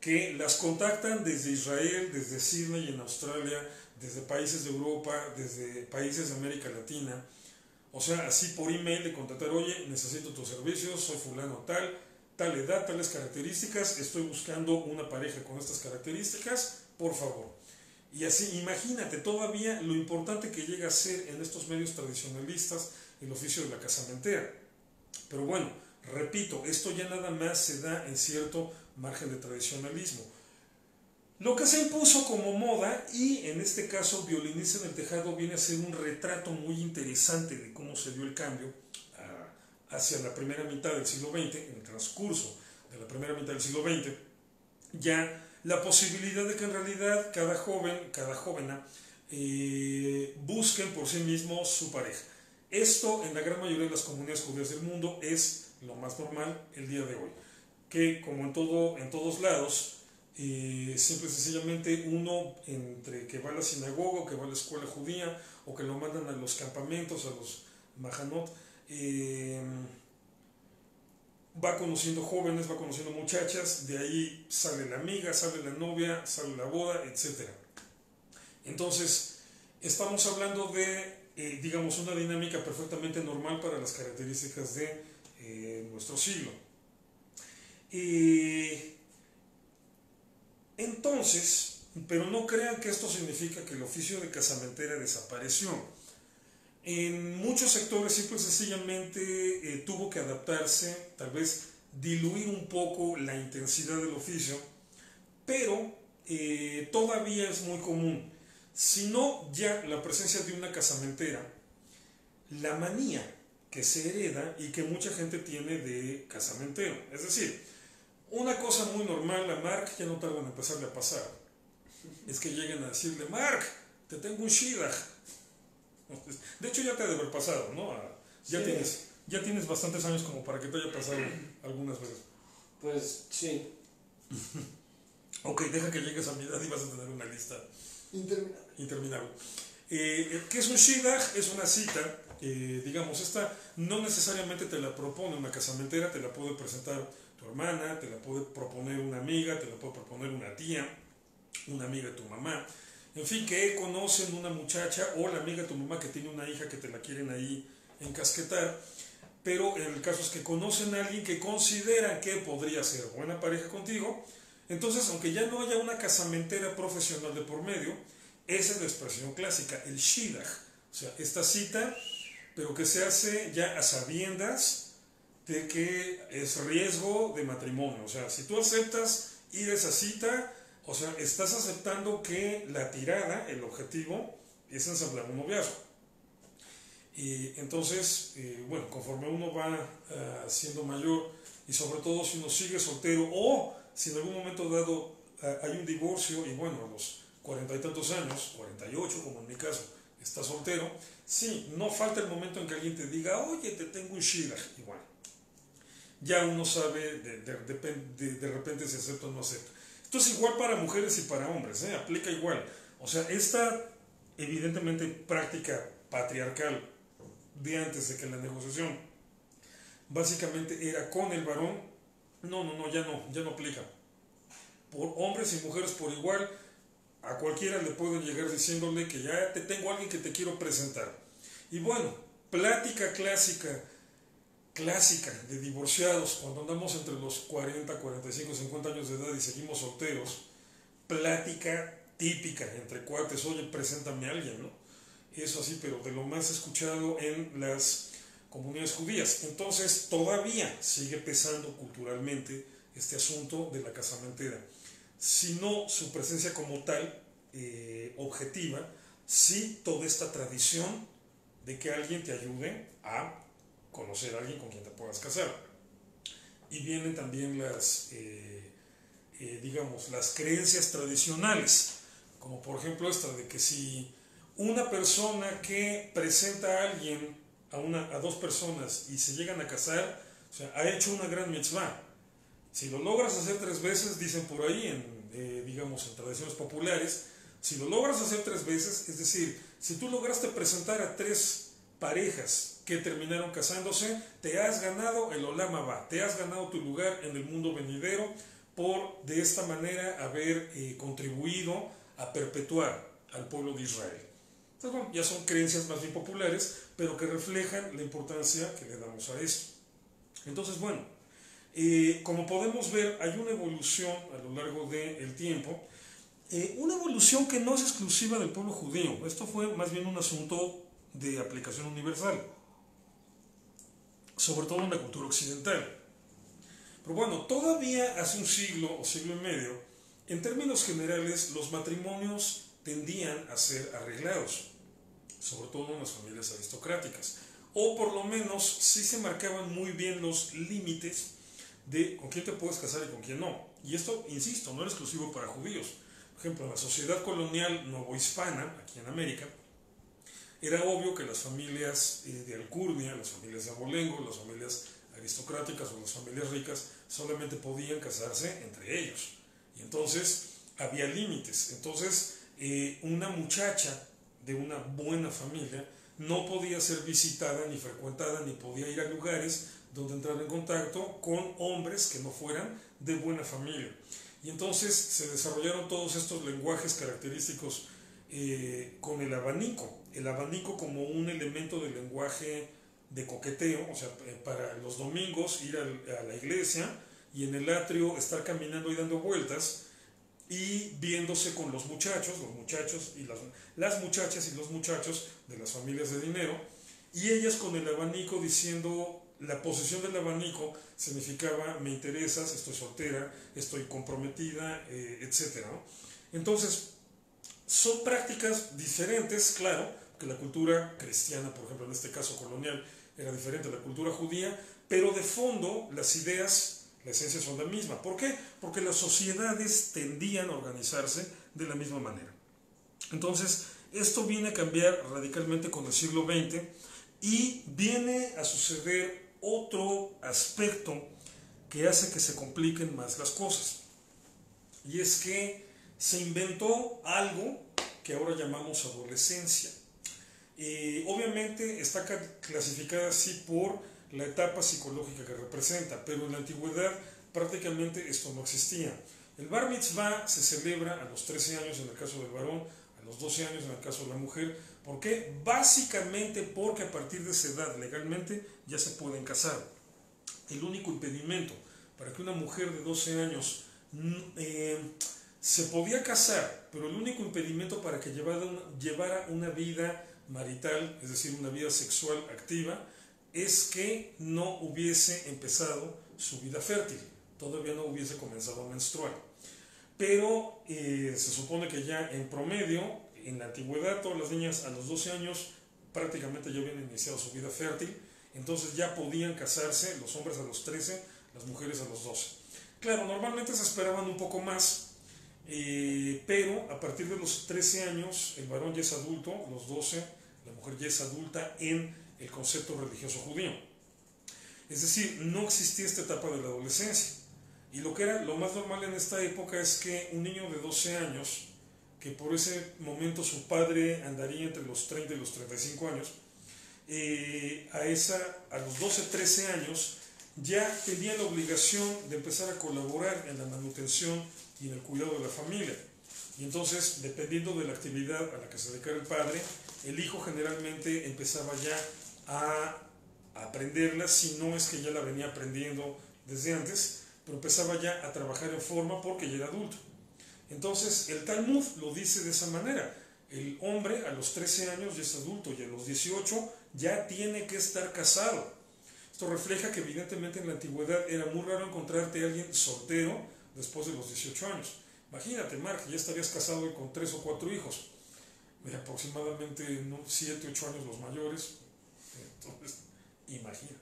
que las contactan desde Israel, desde Sydney en Australia, desde países de Europa, desde países de América Latina. O sea, así por email de contactar, oye, necesito tus servicios, soy fulano tal edad, tales características, estoy buscando una pareja con estas características, por favor. Y así, imagínate todavía lo importante que llega a ser en estos medios tradicionalistas el oficio de la casamentera. Pero bueno, repito, esto ya nada más se da en cierto margen de tradicionalismo. Lo que se impuso como moda, y en este caso Violinista en el Tejado viene a ser un retrato muy interesante de cómo se dio el cambio hacia la primera mitad del siglo XX, en el transcurso de la primera mitad del siglo XX, ya la posibilidad de que en realidad cada jóvena busquen por sí mismos su pareja. Esto en la gran mayoría de las comunidades judías del mundo es lo más normal el día de hoy, que como en todos lados, simple y sencillamente uno entre que va a la sinagoga o que va a la escuela judía o que lo mandan a los campamentos, a los mahanot, va conociendo jóvenes, va conociendo muchachas, de ahí sale la amiga, sale la novia, sale la boda, etc. Entonces, estamos hablando de, digamos, una dinámica perfectamente normal para las características de nuestro siglo. Entonces, pero no crean que esto significa que el oficio de casamentera desapareció. En muchos sectores simple y sencillamente tuvo que adaptarse, tal vez diluir un poco la intensidad del oficio, pero todavía es muy común. Si no ya la presencia de una casamentera, la manía que se hereda y que mucha gente tiene de casamentero. Es decir, una cosa muy normal a Mark, ya no tardan en empezarle a pasar, es que lleguen a decirle, Mark, te tengo un shidduch. De hecho ya te ha de haber pasado, ¿no? Ya tienes bastantes años como para que te haya pasado algunas veces. Pues sí. Ok, deja que llegues a mi edad y vas a tener una lista interminable. ¿Qué es un shidduch? Es una cita, digamos, esta no necesariamente te la propone una casamentera, te la puede presentar tu hermana, te la puede proponer una amiga, te la puede proponer una tía, una amiga de tu mamá. En fin, que conocen una muchacha o la amiga de tu mamá que tiene una hija que te la quieren ahí encasquetar, pero el caso es que conocen a alguien que consideran que podría ser buena pareja contigo. Entonces, aunque ya no haya una casamentera profesional de por medio, esa es la expresión clásica, el shidduch, o sea, esta cita, pero que se hace ya a sabiendas de que es riesgo de matrimonio. O sea, si tú aceptas ir a esa cita, o sea, estás aceptando que la tirada, el objetivo, es ensamblar un noviazgo. Y entonces, bueno, conforme uno va siendo mayor, y sobre todo si uno sigue soltero, o si en algún momento dado hay un divorcio, y bueno, a los 40 y tantos años, 48 como en mi caso, está soltero, sí, no falta el momento en que alguien te diga, oye, te tengo un shidduch, y bueno, ya uno sabe de repente si acepta o no acepta. Esto es igual para mujeres y para hombres, aplica igual. O sea, esta evidentemente práctica patriarcal de antes de que la negociación básicamente era con el varón, ya no aplica. Por hombres y mujeres por igual, a cualquiera le pueden llegar diciéndole que ya te tengo a alguien que te quiero presentar. Y bueno, plática clásica de divorciados, cuando andamos entre los 40, 45, 50 años de edad y seguimos solteros, plática típica entre cuates, oye, preséntame a alguien, ¿no? Eso así, pero de lo más escuchado en las comunidades judías. Entonces, todavía sigue pesando culturalmente este asunto de la casamentera. Si no su presencia como tal, objetiva, sí toda esta tradición de que alguien te ayude a conocer a alguien con quien te puedas casar. Y vienen también digamos, las creencias tradicionales, como por ejemplo esta de que si una persona que presenta a alguien, a dos personas y se llegan a casar, o sea, ha hecho una gran mitzvah. Si lo logras hacer 3 veces, dicen por ahí, digamos, en tradiciones populares, si lo logras hacer 3 veces, es decir, si tú lograste presentar a 3 parejas que terminaron casándose, te has ganado el Olam Haba, te has ganado tu lugar en el mundo venidero por de esta manera haber contribuido a perpetuar al pueblo de Israel. Entonces, bueno, ya son creencias más bien populares, pero que reflejan la importancia que le damos a esto. Entonces, bueno, como podemos ver, hay una evolución a lo largo del tiempo, una evolución que no es exclusiva del pueblo judío. Esto fue más bien un asunto de aplicación universal, sobre todo en la cultura occidental. Pero bueno, todavía hace un siglo o siglo y medio, en términos generales, los matrimonios tendían a ser arreglados, sobre todo en las familias aristocráticas, o por lo menos sí se marcaban muy bien los límites de con quién te puedes casar y con quién no. Y esto, insisto, no era exclusivo para judíos. Por ejemplo, en la sociedad colonial novohispana, aquí en América, era obvio que las familias de alcurnia, las familias de abolengo, las familias aristocráticas o las familias ricas solamente podían casarse entre ellos. Y entonces había límites. Entonces, una muchacha de una buena familia no podía ser visitada ni frecuentada ni podía ir a lugares donde entrar en contacto con hombres que no fueran de buena familia. Y entonces se desarrollaron todos estos lenguajes característicos con el abanico como un elemento de lenguaje de coqueteo, o sea, para los domingos ir a la iglesia y en el atrio estar caminando y dando vueltas y viéndose con los muchachos y las muchachas y los muchachos de las familias de dinero, y ellas con el abanico diciendo, la posición del abanico significaba me interesas, estoy soltera, estoy comprometida, etc. ¿no? Entonces, son prácticas diferentes, claro, que la cultura cristiana, por ejemplo, en este caso colonial, era diferente a la cultura judía, pero de fondo las ideas, la esencia son la misma. ¿Por qué? Porque las sociedades tendían a organizarse de la misma manera. Entonces, esto viene a cambiar radicalmente con el siglo XX y viene a suceder otro aspecto que hace que se compliquen más las cosas. Y es que se inventó algo que ahora llamamos adolescencia. Obviamente está clasificada así por la etapa psicológica que representa, pero en la antigüedad prácticamente esto no existía. El bar mitzvah se celebra a los 13 años en el caso del varón, a los 12 años en el caso de la mujer. ¿Por qué? Básicamente porque a partir de esa edad legalmente ya se pueden casar. El único impedimento para que una mujer de 12 años se podía casar, pero el único impedimento para que llevara una vida marital, es decir, una vida sexual activa, es que no hubiese empezado su vida fértil, todavía no hubiese comenzado a menstruar. Pero se supone que ya en promedio en la antigüedad todas las niñas a los 12 años prácticamente ya habían iniciado su vida fértil, entonces ya podían casarse, los hombres a los 13, las mujeres a los 12. Claro, normalmente se esperaban un poco más, pero a partir de los 13 años el varón ya es adulto, los 12 la mujer ya es adulta en el concepto religioso judío. Es decir, no existía esta etapa de la adolescencia. Y lo que era lo más normal en esta época es que un niño de 12 años, que por ese momento su padre andaría entre los 30 y los 35 años, a los 12, 13 años ya tenía la obligación de empezar a colaborar en la manutención y en el cuidado de la familia. Y entonces, dependiendo de la actividad a la que se dedicara el padre, el hijo generalmente empezaba ya a aprenderla, si no es que ya la venía aprendiendo desde antes, pero empezaba ya a trabajar en forma porque ya era adulto. Entonces, el Talmud lo dice de esa manera. El hombre a los 13 años ya es adulto y a los 18 ya tiene que estar casado. Esto refleja que evidentemente en la antigüedad era muy raro encontrarte a alguien soltero después de los 18 años. Imagínate, Mark, ya estarías casado y con 3 o 4 hijos. Aproximadamente 7, 8 años los mayores. Entonces, imagina.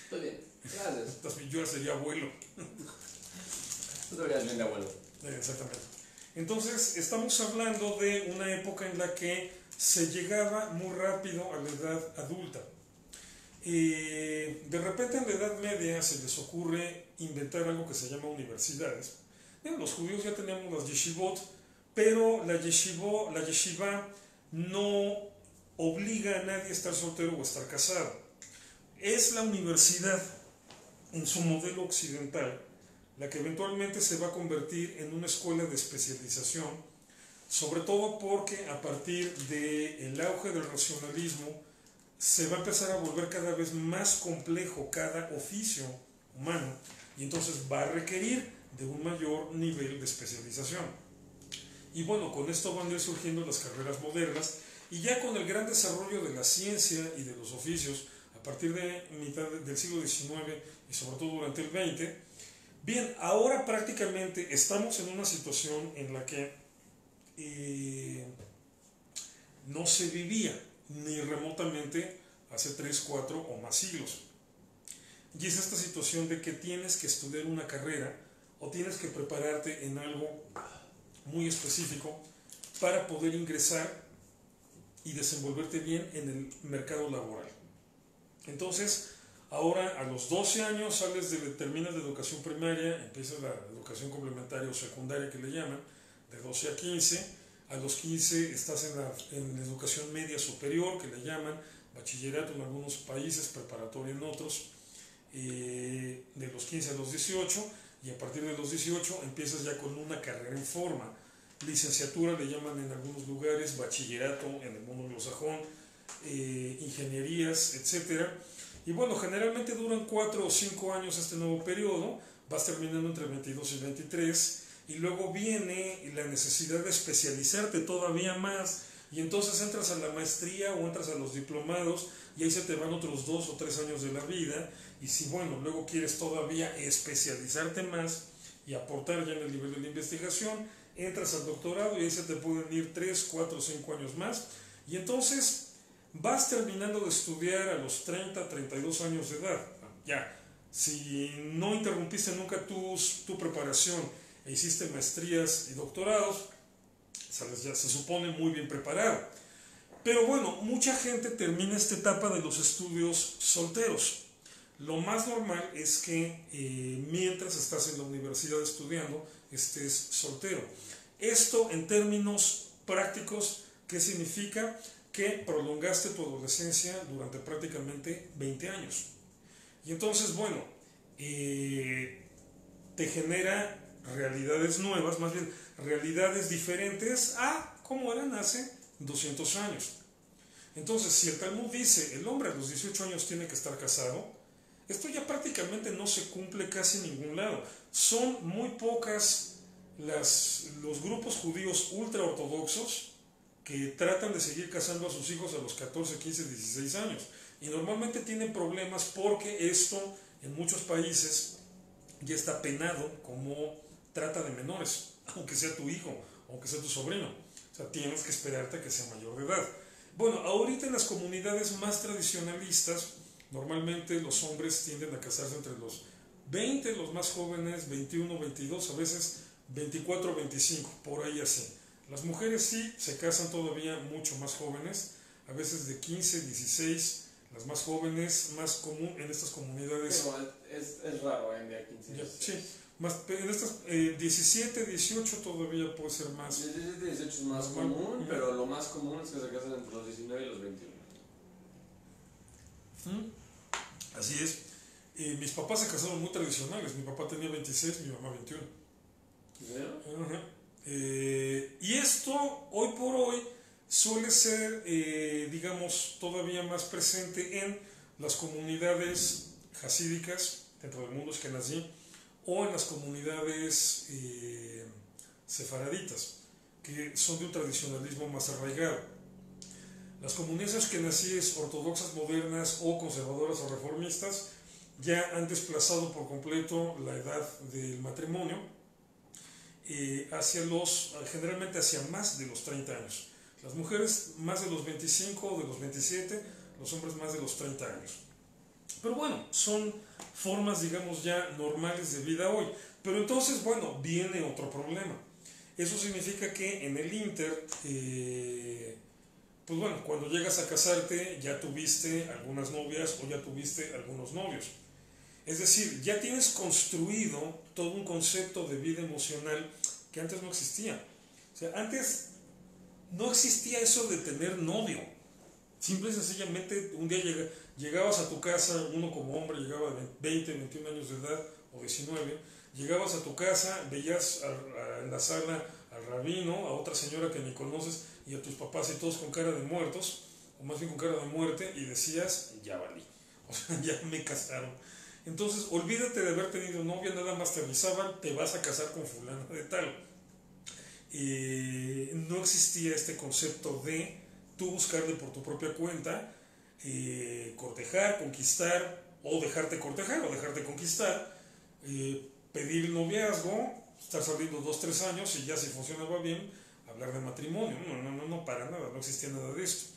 Muy bien, gracias. Yo ya sería abuelo. Tú deberías ser abuelo. Exactamente. Entonces, estamos hablando de una época en la que se llegaba muy rápido a la edad adulta. De repente en la Edad Media se les ocurre inventar algo que se llama universidades. Los judíos ya teníamos las yeshivot, pero la yeshiva no obliga a nadie a estar soltero o a estar casado. Es la universidad en su modelo occidental la que eventualmente se va a convertir en una escuela de especialización, sobre todo porque a partir del auge del racionalismo se va a empezar a volver cada vez más complejo cada oficio humano y entonces va a requerir de un mayor nivel de especialización. Y bueno, con esto van a ir surgiendo las carreras modernas y ya con el gran desarrollo de la ciencia y de los oficios a partir de mitad del siglo XIX y sobre todo durante el XX, bien, ahora prácticamente estamos en una situación en la que no se vivía ni remotamente hace 3, 4 o más siglos. Y es esta situación de que tienes que estudiar una carrera o tienes que prepararte en algo muy específico para poder ingresar y desenvolverte bien en el mercado laboral. Entonces, ahora a los 12 años terminas de educación primaria, empiezas la educación complementaria o secundaria que le llaman, de 12 a 15. A los 15 estás en la educación media superior, que le llaman bachillerato en algunos países, preparatoria en otros, de los 15 a los 18, y a partir de los 18 empiezas ya con una carrera en forma. Licenciatura le llaman en algunos lugares, bachillerato en el mundo anglosajón, ingenierías, etc. Y bueno, generalmente duran 4 o 5 años este nuevo periodo, vas terminando entre 22 y 23, y luego viene la necesidad de especializarte todavía más, y entonces entras a la maestría o entras a los diplomados, y ahí se te van otros 2 o 3 años de la vida, y si bueno, luego quieres todavía especializarte más y aportar ya en el nivel de la investigación, entras al doctorado y ahí se te pueden ir 3, 4, 5 años más, y entonces vas terminando de estudiar a los 30, 32 años de edad. Ya, si no interrumpiste nunca tu preparación e hiciste maestrías y doctorados, sales ya, se supone, muy bien preparado. Pero bueno, mucha gente termina esta etapa de los estudios solteros. Lo más normal es que mientras estás en la universidad estudiando, estés soltero. Esto en términos prácticos, ¿qué significa? Que prolongaste tu adolescencia durante prácticamente 20 años. Y entonces, bueno, te genera realidades nuevas, más bien realidades diferentes a como eran hace 200 años. Entonces, si el Talmud dice el hombre a los 18 años tiene que estar casado, esto ya prácticamente no se cumple casi en ningún lado. Son muy pocas los grupos judíos ultraortodoxos que tratan de seguir casando a sus hijos a los 14, 15, 16 años. Y normalmente tienen problemas porque esto en muchos países ya está penado como trata de menores, aunque sea tu hijo, aunque sea tu sobrino. O sea, tienes que esperarte a que sea mayor de edad. Bueno, ahorita en las comunidades más tradicionalistas, normalmente los hombres tienden a casarse entre los 20, los más jóvenes, 21, 22, a veces 24, 25, por ahí así. Las mujeres sí se casan todavía mucho más jóvenes, a veces de 15, 16, las más jóvenes, más común en estas comunidades. Pero es raro hoy en día 15. Ya, sí, más, en estas 17, 18 todavía puede ser más. 17, 18 es más común, pero lo más común es que se casan entre los 19 y los 21. Así es. Mis papás se casaron muy tradicionales. Mi papá tenía 26, mi mamá 21. ¿Sí? Ajá. Y esto, hoy por hoy, suele ser, digamos, todavía más presente en las comunidades hasídicas, dentro del mundo ashkenazí, o en las comunidades sefaraditas, que son de un tradicionalismo más arraigado. Las comunidades ashkenazíes ortodoxas modernas o conservadoras o reformistas ya han desplazado por completo la edad del matrimonio generalmente hacia más de los 30 años. Las mujeres más de los 25 o de los 27, los hombres más de los 30 años. Pero bueno, son formas, digamos, ya normales de vida hoy. Pero entonces, bueno, viene otro problema. Eso significa que en el Inter, pues bueno, cuando llegas a casarte ya tuviste algunas novias o ya tuviste algunos novios. Es decir, ya tienes construido todo un concepto de vida emocional que antes no existía. O sea, antes no existía eso de tener novio. Simple y sencillamente un día llegabas a tu casa, uno como hombre llegaba de 20, 21 años de edad o 19, llegabas a tu casa, veías en la sala al rabino, a otra señora que ni conoces y a tus papás y todos con cara de muertos, o más bien con cara de muerte, y decías, ya valí, o sea, ya me casaron. Entonces, olvídate de haber tenido novia, nada más te avisaban, te vas a casar con fulana de tal. No existía este concepto de tú buscarle por tu propia cuenta, cortejar, conquistar, o dejarte cortejar, o dejarte conquistar, pedir noviazgo, estar saliendo 2, 3 años, y ya si funcionaba bien, hablar de matrimonio. No, para nada, no existía nada de esto.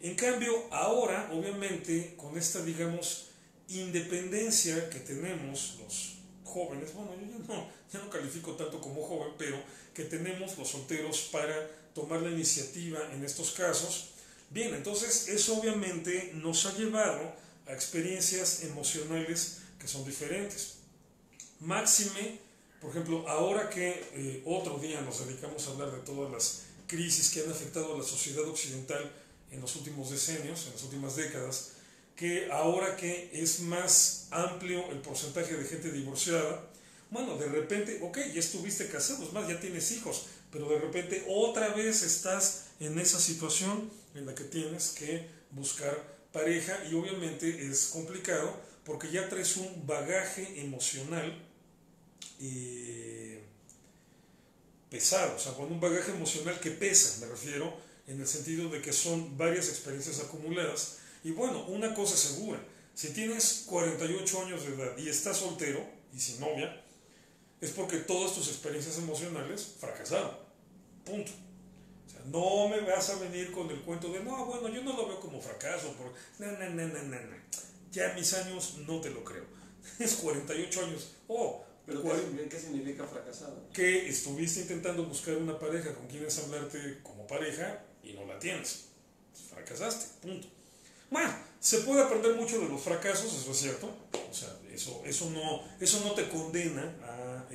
En cambio, ahora, obviamente, con esta, digamos, independencia que tenemos los jóvenes, bueno, yo ya no califico tanto como joven, pero que tenemos los solteros para tomar la iniciativa en estos casos. Bien, entonces eso obviamente nos ha llevado a experiencias emocionales que son diferentes. Máxime, por ejemplo, ahora que otro día nos dedicamos a hablar de todas las crisis que han afectado a la sociedad occidental en los últimos decenios, en las últimas décadas, que ahora que es más amplio el porcentaje de gente divorciada, bueno, de repente, ok, ya estuviste casado, es más, ya tienes hijos, pero de repente otra vez estás en esa situación en la que tienes que buscar pareja, y obviamente es complicado porque ya traes un bagaje emocional pesado, o sea, con un bagaje emocional que pesa, me refiero, en el sentido de que son varias experiencias acumuladas. Y bueno, una cosa segura, si tienes 48 años de edad y estás soltero y sin novia, es porque todas tus experiencias emocionales fracasaron. Punto. O sea, no me vas a venir con el cuento de, no, bueno, yo no lo veo como fracaso. No. Ya mis años no te lo creo. Es 48 años. ¿Pero qué significa fracasado? Que estuviste intentando buscar una pareja con quien ensamblarte como pareja y no la tienes. Fracasaste. Punto. Bueno, se puede aprender mucho de los fracasos, eso es cierto. O sea, eso no te condena a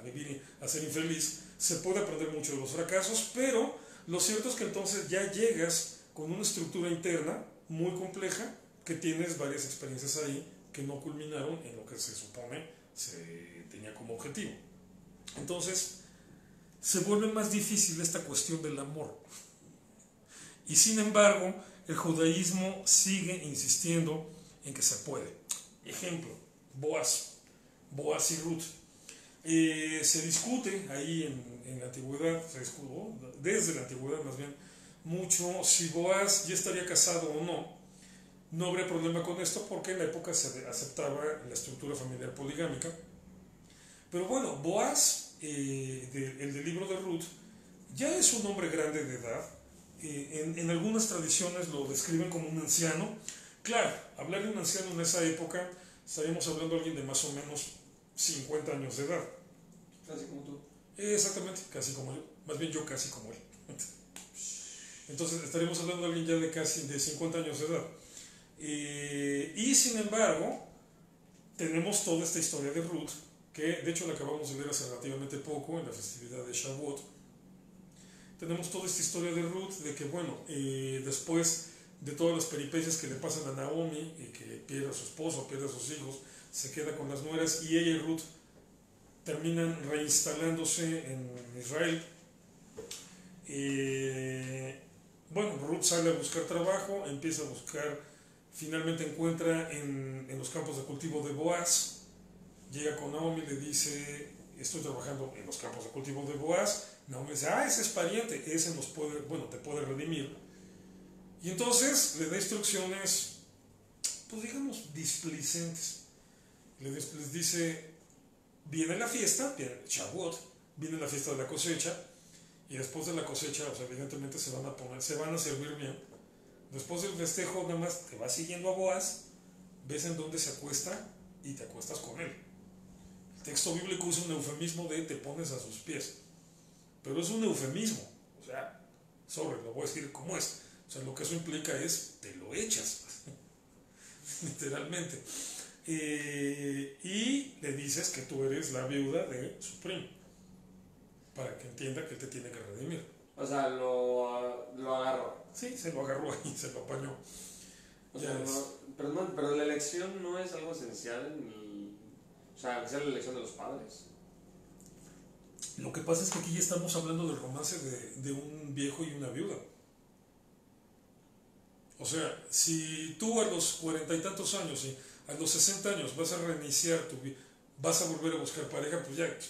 vivir, a ser infeliz. Se puede aprender mucho de los fracasos, pero lo cierto es que entonces ya llegas con una estructura interna muy compleja, que tienes varias experiencias ahí que no culminaron en lo que se supone se tenía como objetivo. Entonces, se vuelve más difícil esta cuestión del amor. Y sin embargo, el judaísmo sigue insistiendo en que se puede. Ejemplo, Boaz y Ruth. Se discute ahí en la antigüedad, desde la antigüedad más bien, mucho si Boaz ya estaría casado o no. No habría problema con esto porque en la época se aceptaba la estructura familiar poligámica. Pero bueno, Boaz, el del libro de Ruth, ya es un hombre grande de edad. En algunas tradiciones lo describen como un anciano. Claro, hablar de un anciano en esa época, estaríamos hablando de alguien de más o menos 50 años de edad. Casi como tú. Exactamente, casi como yo. Más bien yo casi como él. Entonces estaríamos hablando de alguien ya de casi de 50 años de edad. Y sin embargo, tenemos toda esta historia de Ruth, que de hecho la acabamos de ver hace relativamente poco en la festividad de Shavuot. Tenemos toda esta historia de Ruth, de que bueno, después de todas las peripecias que le pasan a Naomi, que pierde a su esposo, pierde a sus hijos, se queda con las nueras, y ella y Ruth terminan reinstalándose en Israel. Bueno, Ruth sale a buscar trabajo, empieza a buscar, finalmente encuentra en los campos de cultivo de Boaz, llega con Naomi, le dice, estoy trabajando en los campos de cultivo de Boaz. Naomi dice, ese es pariente, ese nos puede, bueno, te puede redimir. Y entonces le da instrucciones, pues digamos, displicentes. Les dice, viene la fiesta, viene Shavuot, viene la fiesta de la cosecha, y después de la cosecha, o sea, evidentemente se van a servir bien. Después del festejo, nada más te vas siguiendo a Boaz, ves en dónde se acuesta y te acuestas con él. El texto bíblico usa un eufemismo de te pones a sus pies, pero es un eufemismo, o sea, lo voy a decir como es. O sea, lo que eso implica es te lo echas, literalmente. Y le dices que tú eres la viuda de su primo, para que entienda que él te tiene que redimir. O sea, lo agarró. Sí, se lo agarró ahí, se lo apañó. O sea, pero la elección no es algo esencial o sea, es la elección de los padres. Lo que pasa es que aquí ya estamos hablando del romance de un viejo y una viuda. O sea, si tú a los 40 y tantos años y a los 60 años vas a reiniciar tu vida, vas a volver a buscar pareja, pues ya tus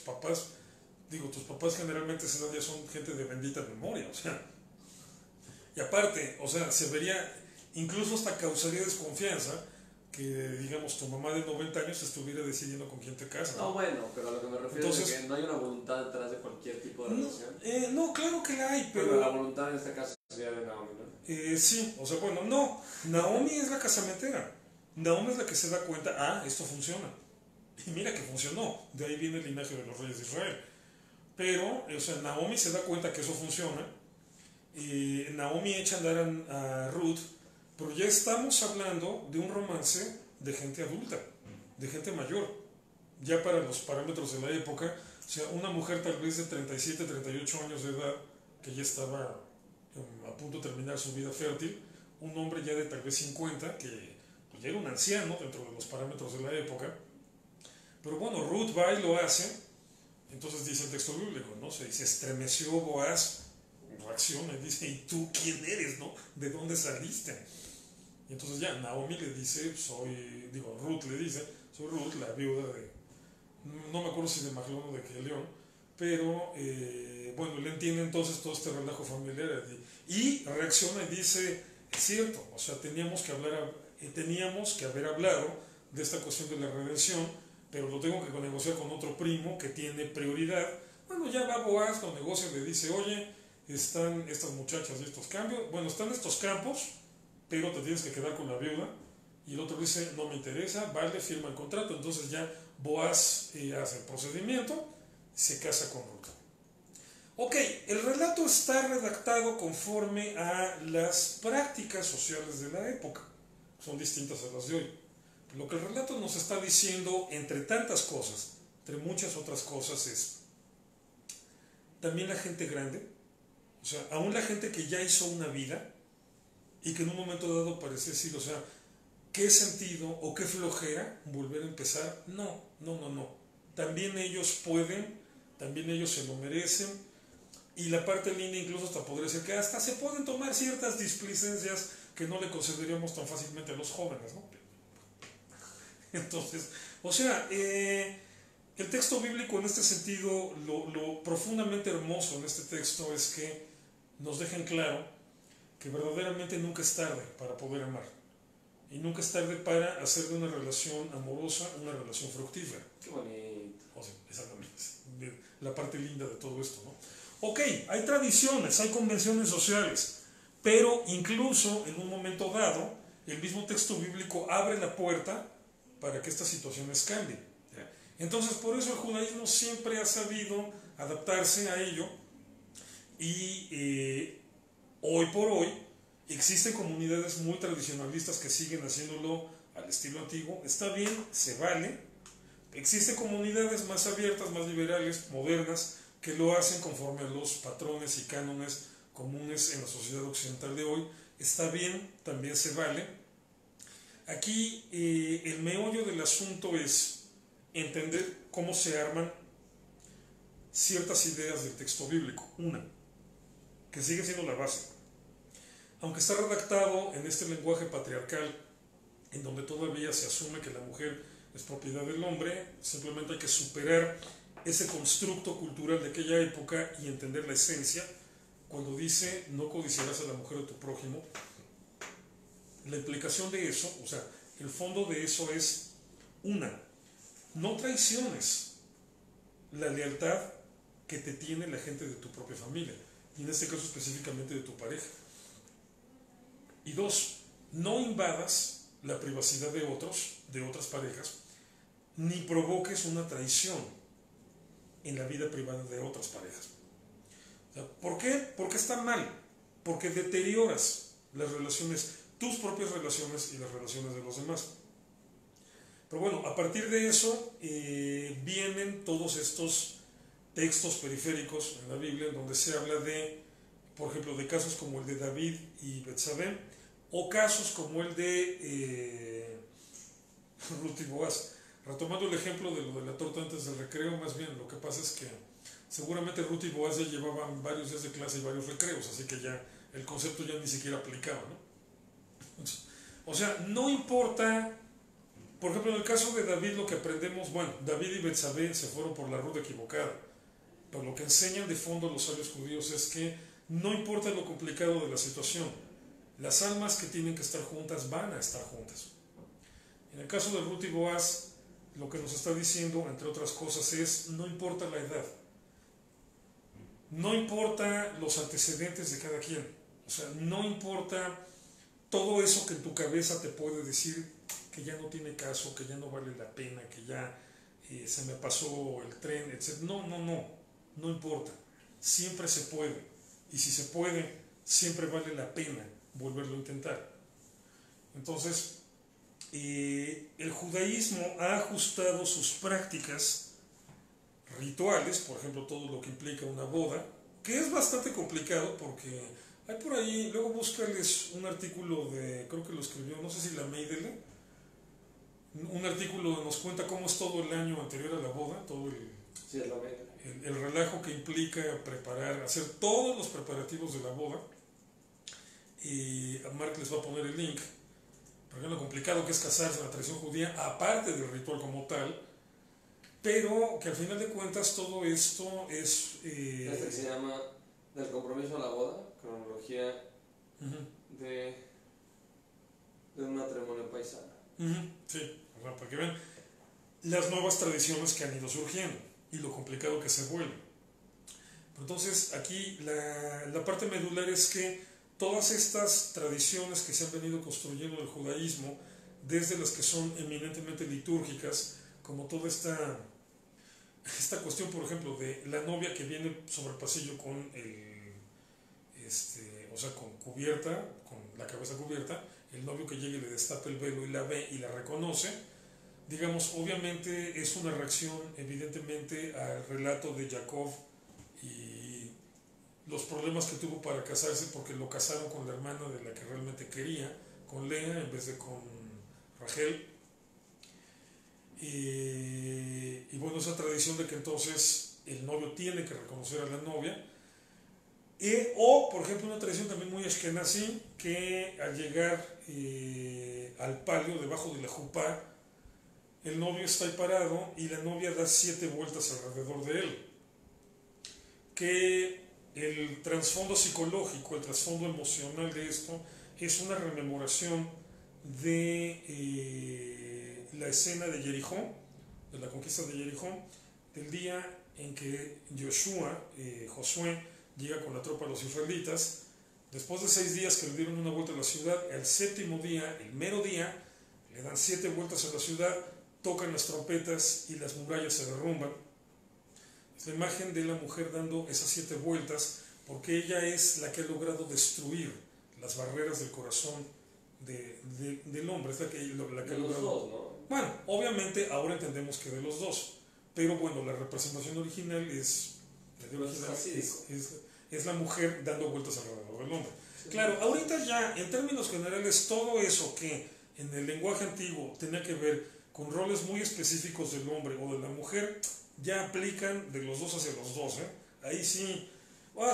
papás generalmente a esa edad ya son gente de bendita memoria, o sea. Y aparte, o sea, se vería, incluso hasta causaría desconfianza que, digamos, tu mamá de 90 años estuviera decidiendo con quién te casas. No, bueno, pero a lo que me refiero es que no hay una voluntad detrás de cualquier tipo de relación. No, claro que la hay, pero... Bueno, la voluntad en este caso sería de Naomi, ¿no? Sí, o sea, bueno, no. Naomi es la casamentera. Naomi es la que se da cuenta, esto funciona. Y mira que funcionó. De ahí viene el linaje de los reyes de Israel. Pero, o sea, Naomi se da cuenta que eso funciona. Naomi echa a andar a Ruth. Pero ya estamos hablando de un romance de gente adulta, de gente mayor. Ya para los parámetros de la época, o sea, una mujer tal vez de 37, 38 años de edad, que ya estaba a punto de terminar su vida fértil, un hombre ya de tal vez 50, que pues, ya era un anciano dentro de los parámetros de la época. Pero bueno, Ruth va y lo hace. Entonces dice el texto bíblico, ¿no? Se estremeció Boaz, reacciona y dice, ¿y tú quién eres, no? ¿De dónde saliste? Y entonces ya Naomi le dice, Ruth le dice, soy Ruth, la viuda de, no me acuerdo si de Maglón o de Kelión, pero bueno, él entiende entonces todo este relajo familiar y reacciona y dice, es cierto, o sea, teníamos que haber hablado de esta cuestión de la redención, pero lo tengo que negociar con otro primo que tiene prioridad. Bueno, ya va Boaz, lo negocia, le dice, oye, están estas muchachas y estos cambios, bueno, están estos campos, pero te tienes que quedar con la viuda. Y el otro dice, no me interesa, vale, firma el contrato. Entonces ya Boaz hace el procedimiento, se casa con Ruth. Ok, el relato está redactado conforme a las prácticas sociales de la época. Son distintas a las de hoy. Lo que el relato nos está diciendo, entre tantas cosas, entre muchas otras cosas, es también la gente grande, o sea, aún la gente que ya hizo una vida y que en un momento dado parece decir, o sea, ¿qué sentido o qué flojera volver a empezar? No. También ellos pueden, también ellos se lo merecen. Y la parte linda incluso hasta podría ser que hasta se pueden tomar ciertas displicencias que no le concederíamos tan fácilmente a los jóvenes, ¿no? Entonces, o sea, el texto bíblico en este sentido, lo profundamente hermoso en este texto es que nos deja en claro que verdaderamente nunca es tarde para poder amar. Y nunca es tarde para hacer de una relación amorosa una relación fructífera. Qué bonito. O sea, exactamente. La parte linda de todo esto, ¿no? Ok, hay tradiciones, hay convenciones sociales, pero incluso en un momento dado, el mismo texto bíblico abre la puerta para que estas situaciones cambien. Entonces, por eso el judaísmo siempre ha sabido adaptarse a ello y hoy por hoy existen comunidades muy tradicionalistas que siguen haciéndolo al estilo antiguo. Está bien, se vale. Existen comunidades más abiertas, más liberales, modernas, que lo hacen conforme a los patrones y cánones comunes en la sociedad occidental de hoy. Está bien, también se vale. Aquí el meollo del asunto es entender cómo se arman ciertas ideas del texto bíblico. Una, que sigue siendo la base. Aunque está redactado en este lenguaje patriarcal, en donde todavía se asume que la mujer es propiedad del hombre, simplemente hay que superar ese constructo cultural de aquella época y entender la esencia. Cuando dice no codiciarás a la mujer de tu prójimo, la implicación de eso, o sea, el fondo de eso es una, no traiciones la lealtad que te tiene la gente de tu propia familia, y en este caso específicamente de tu pareja. Y dos, no invadas la privacidad de otros, de otras parejas, ni provoques una traición en la vida privada de otras parejas. O sea, ¿por qué? Porque está mal, porque deterioras las relaciones, tus propias relaciones y las relaciones de los demás. Pero bueno, a partir de eso vienen todos estos textos periféricos en la Biblia, en donde se habla de, por ejemplo, de casos como el de David y Betsabé, o casos como el de Ruth y Boaz. Retomando el ejemplo de lo de la torta antes del recreo, más bien lo que pasa es que seguramente Ruth y Boaz ya llevaban varios días de clase y varios recreos, así que ya el concepto ya ni siquiera aplicaba, ¿no? O sea, no importa, por ejemplo, en el caso de David lo que aprendemos, bueno, David y Betsabé se fueron por la ruta equivocada, pero lo que enseñan de fondo los sabios judíos es que no importa lo complicado de la situación, las almas que tienen que estar juntas van a estar juntas. En el caso de Ruth y Boaz, lo que nos está diciendo, entre otras cosas, es no importa la edad, no importa los antecedentes de cada quien, o sea, no importa todo eso que en tu cabeza te puede decir que ya no tiene caso, que ya no vale la pena, que ya se me pasó el tren, etc. No importa, siempre se puede, y si se puede, siempre vale la pena volverlo a intentar. Entonces, el judaísmo ha ajustado sus prácticas rituales, por ejemplo, todo lo que implica una boda, que es bastante complicado porque hay por ahí, luego búscales un artículo de, creo que lo escribió, no sé si la Meidele, un artículo donde nos cuenta cómo es todo el año anterior a la boda, todo sí, el relajo que implica preparar, hacer todos los preparativos de la boda. Y a Mark les va a poner el link, porque lo complicado que es casarse en la tradición judía, aparte del ritual como tal, pero que al final de cuentas todo esto es... Este que se llama Del compromiso a la boda, cronología de un matrimonio paisano. Sí, o sea, para que vean las nuevas tradiciones que han ido surgiendo y lo complicado que se vuelve. Entonces aquí la parte medular es que todas estas tradiciones que se han venido construyendo del judaísmo, desde las que son eminentemente litúrgicas, como toda esta cuestión, por ejemplo, de la novia que viene sobre el pasillo con o sea, con cubierta, con la cabeza cubierta, el novio que llega y le destapa el velo y la ve y la reconoce, digamos, obviamente es una reacción evidentemente al relato de Jacob y los problemas que tuvo para casarse porque lo casaron con la hermana de la que realmente quería, con Lea en vez de con Rachel. Y bueno, esa tradición de que entonces el novio tiene que reconocer a la novia. O, por ejemplo, una tradición también muy ashkenazí, que al llegar al palio, debajo de la jupá, el novio está ahí parado y la novia da 7 vueltas alrededor de él. Que el trasfondo psicológico, el trasfondo emocional de esto es una rememoración de la escena de Jericó, de la conquista de Jericó, del día en que Josué, llega con la tropa de los israelitas. Después de 6 días que le dieron una vuelta a la ciudad, el séptimo día, el mero día, le dan 7 vueltas a la ciudad, tocan las trompetas y las murallas se derrumban. Es la imagen de la mujer dando esas 7 vueltas, porque ella es la que ha logrado destruir las barreras del corazón del hombre, es la que ha logrado. Dos, ¿no? Bueno, obviamente ahora entendemos que de los dos, pero bueno, la representación original es la mujer dando vueltas alrededor del hombre. Sí. Claro, ahorita ya, en términos generales, todo eso que en el lenguaje antiguo tenía que ver con roles muy específicos del hombre o de la mujer, ya aplican de los dos hacia los dos, ¿eh? Ahí sí,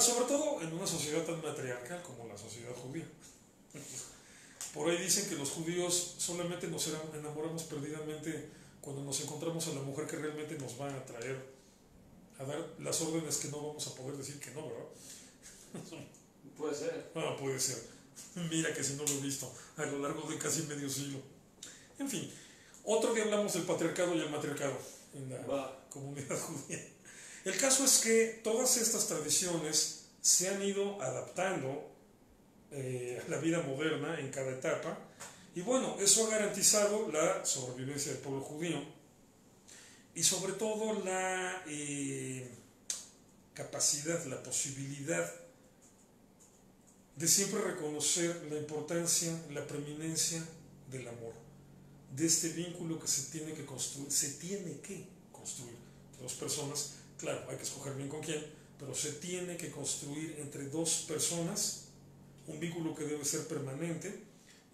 sobre todo en una sociedad tan matriarcal como la sociedad judía. Por ahí dicen que los judíos solamente nos enamoramos perdidamente cuando nos encontramos a la mujer que realmente nos va a traer a dar las órdenes que no vamos a poder decir que no, ¿verdad? Puede ser. Puede ser. Mira que si no lo he visto a lo largo de casi medio siglo. En fin, otro día hablamos del patriarcado y el matriarcado en la comunidad judía. El caso es que todas estas tradiciones se han ido adaptando a la vida moderna en cada etapa, y bueno, eso ha garantizado la sobrevivencia del pueblo judío y sobre todo la capacidad, la posibilidad de siempre reconocer la importancia, la preeminencia del amor, de este vínculo que se tiene que construir entre dos personas. Claro, hay que escoger bien con quién, pero se tiene que construir entre dos personas un vínculo que debe ser permanente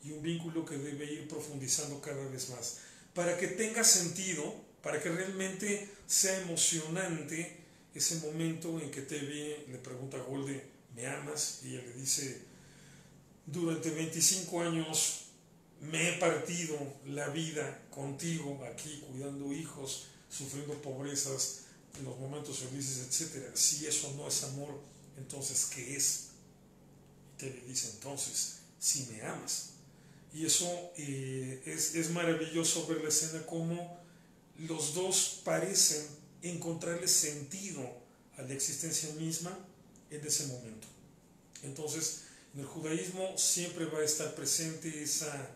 y un vínculo que debe ir profundizando cada vez más, para que tenga sentido, para que realmente sea emocionante ese momento en que Tevi le pregunta a Golde, ¿me amas? Y ella le dice, durante 25 años me he partido la vida contigo aquí, cuidando hijos, sufriendo pobrezas, en los momentos felices, etc. Si eso no es amor, entonces ¿qué es? Te dice entonces, si me amas. Y eso es maravilloso ver la escena como los dos parecen encontrarle sentido a la existencia misma en ese momento. Entonces, en el judaísmo siempre va a estar presente esa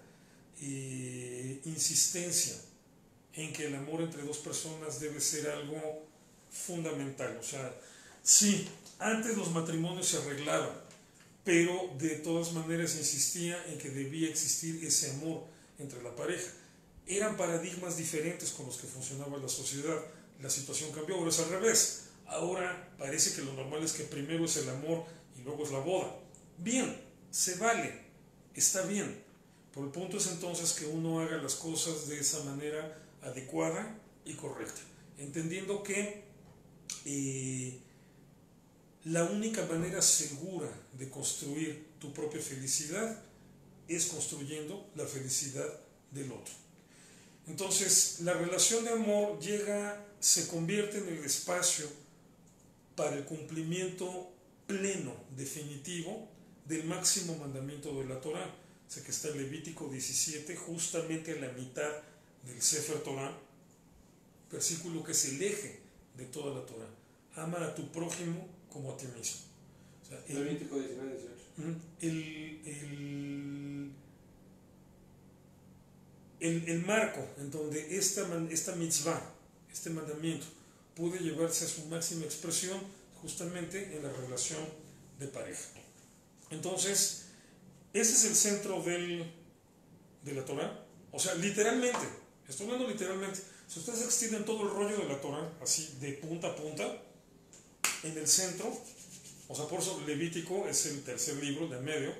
insistencia en que el amor entre dos personas debe ser algo fundamental. O sea, sí, antes los matrimonios se arreglaban, pero de todas maneras insistía en que debía existir ese amor entre la pareja. Eran paradigmas diferentes con los que funcionaba la sociedad. La situación cambió, ahora es al revés. Ahora parece que lo normal es que primero es el amor y luego es la boda. Bien, se vale, está bien. Pero el punto es entonces que uno haga las cosas de esa manera adecuada y correcta, entendiendo que la única manera segura de construir tu propia felicidad es construyendo la felicidad del otro. Entonces, la relación de amor se convierte en el espacio para el cumplimiento pleno, definitivo, del máximo mandamiento de la Torá. O sea, que está en Levítico 17, justamente a la mitad del Sefer Torá, versículo que es el eje de toda la Torá. Ama a tu prójimo como a ti mismo. O sea, Levítico 19, 18. El marco en donde esta mitzvah, este mandamiento, puede llevarse a su máxima expresión justamente en la relación de pareja. Entonces, ese es el centro de la Torah. O sea, literalmente, estoy hablando literalmente. Si ustedes extienden todo el rollo de la Torah, así de punta a punta, en el centro, o sea, por eso Levítico es el tercer libro de en medio,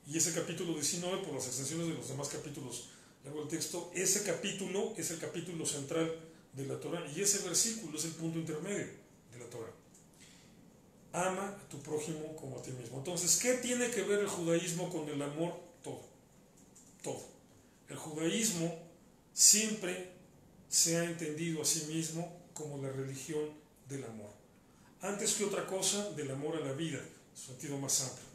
y ese capítulo 19, por las extensiones de los demás capítulos del texto, ese capítulo es el capítulo central de la Torah, y ese versículo es el punto intermedio de la Torah. Ama a tu prójimo como a ti mismo. Entonces, ¿qué tiene que ver el judaísmo con el amor? Todo. El judaísmo siempre se ha entendido a sí mismo como la religión del amor. Antes que otra cosa, del amor a la vida, en su sentido más amplio.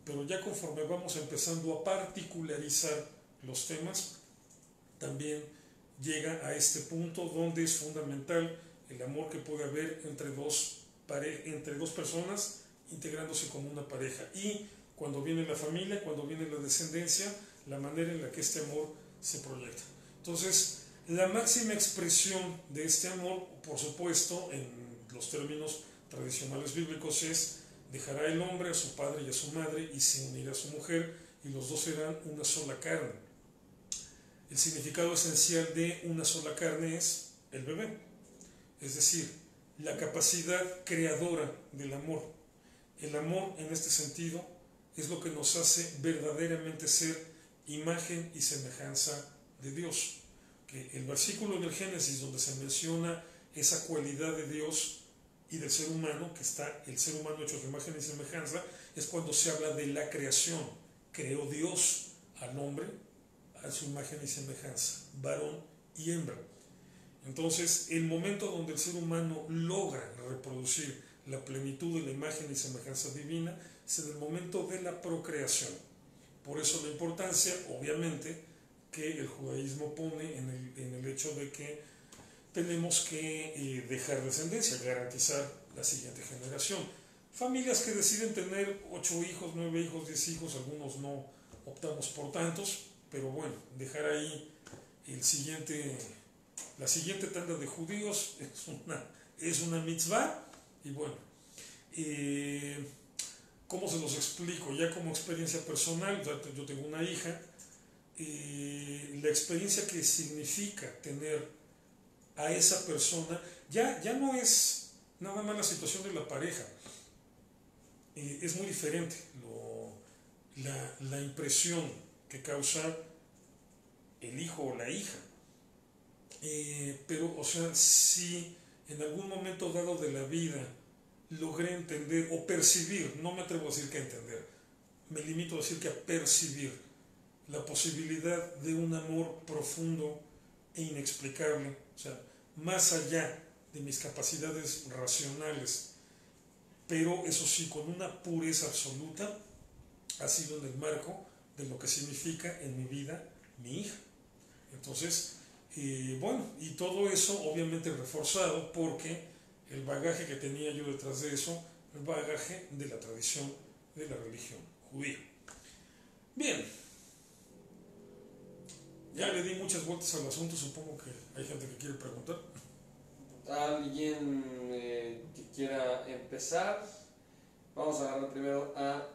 Pero ya conforme vamos empezando a particularizar los temas, también llega a este punto donde es fundamental el amor que puede haber entre dos personas integrándose como una pareja. Y cuando viene la familia, cuando viene la descendencia, la manera en la que este amor se proyecta. Entonces, la máxima expresión de este amor, por supuesto, en los términos tradicionales bíblicos, es: dejará el hombre a su padre y a su madre y se unirá a su mujer y los dos serán una sola carne. El significado esencial de una sola carne es el bebé, es decir, la capacidad creadora del amor. El amor, en este sentido, es lo que nos hace verdaderamente ser imagen y semejanza de Dios. Que el versículo del Génesis donde se menciona esa cualidad de Dios y del ser humano, que está el ser humano hecho de imagen y semejanza, es cuando se habla de la creación. Creó Dios al hombre a su imagen y semejanza, varón y hembra. Entonces, el momento donde el ser humano logra reproducir la plenitud de la imagen y semejanza divina es en el momento de la procreación. Por eso la importancia, obviamente, que el judaísmo pone en el hecho de que tenemos que dejar descendencia, garantizar la siguiente generación. Familias que deciden tener 8 hijos, 9 hijos, 10 hijos, algunos no optamos por tantos, pero bueno, dejar ahí la siguiente tanda de judíos es una mitzvah. Y bueno, ¿cómo se los explico? Ya como experiencia personal, yo tengo una hija, la experiencia que significa tener a esa persona, ya no es nada más la situación de la pareja, es muy diferente la impresión que causa el hijo o la hija. Pero, o sea, si en algún momento dado de la vida logré entender o percibir, no me atrevo a decir que a entender, me limito a decir que a percibir la posibilidad de un amor profundo e inexplicable, o sea, más allá de mis capacidades racionales, pero eso sí, con una pureza absoluta, ha sido en el marco de lo que significa en mi vida mi hija. Entonces, bueno, y todo eso obviamente reforzado porque el bagaje que tenía yo detrás de eso, el bagaje de la tradición de la religión judía. Bien, ya le di muchas vueltas al asunto, supongo que hay gente que quiere preguntar. ¿Alguien que quiera empezar? Vamos a agarrar primero a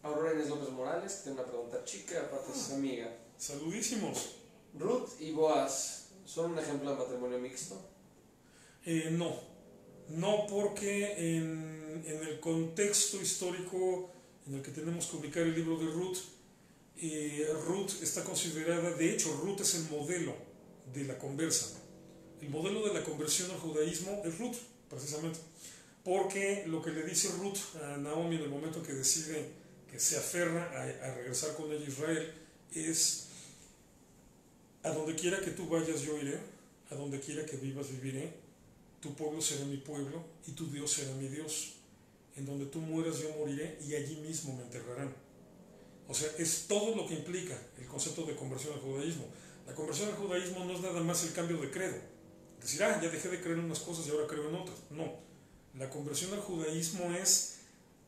Aurora Inés López Morales, que tiene una pregunta chica, aparte es amiga. Saludísimos. Ruth y Boaz, ¿son un ejemplo de matrimonio mixto? No porque en el contexto histórico en el que tenemos que ubicar el libro de Ruth, Ruth está considerada, de hecho Ruth es el modelo de la conversa. El modelo de la conversión al judaísmo es Ruth, precisamente, porque lo que le dice Ruth a Naomi en el momento que decide que se aferra a regresar con ella a Israel es: a donde quiera que tú vayas yo iré, a donde quiera que vivas viviré, tu pueblo será mi pueblo y tu Dios será mi Dios. En donde tú mueras yo moriré y allí mismo me enterrarán. O sea, es todo lo que implica el concepto de conversión al judaísmo. La conversión al judaísmo no es nada más el cambio de credo. Decir, ya dejé de creer en unas cosas y ahora creo en otras. No. La conversión al judaísmo es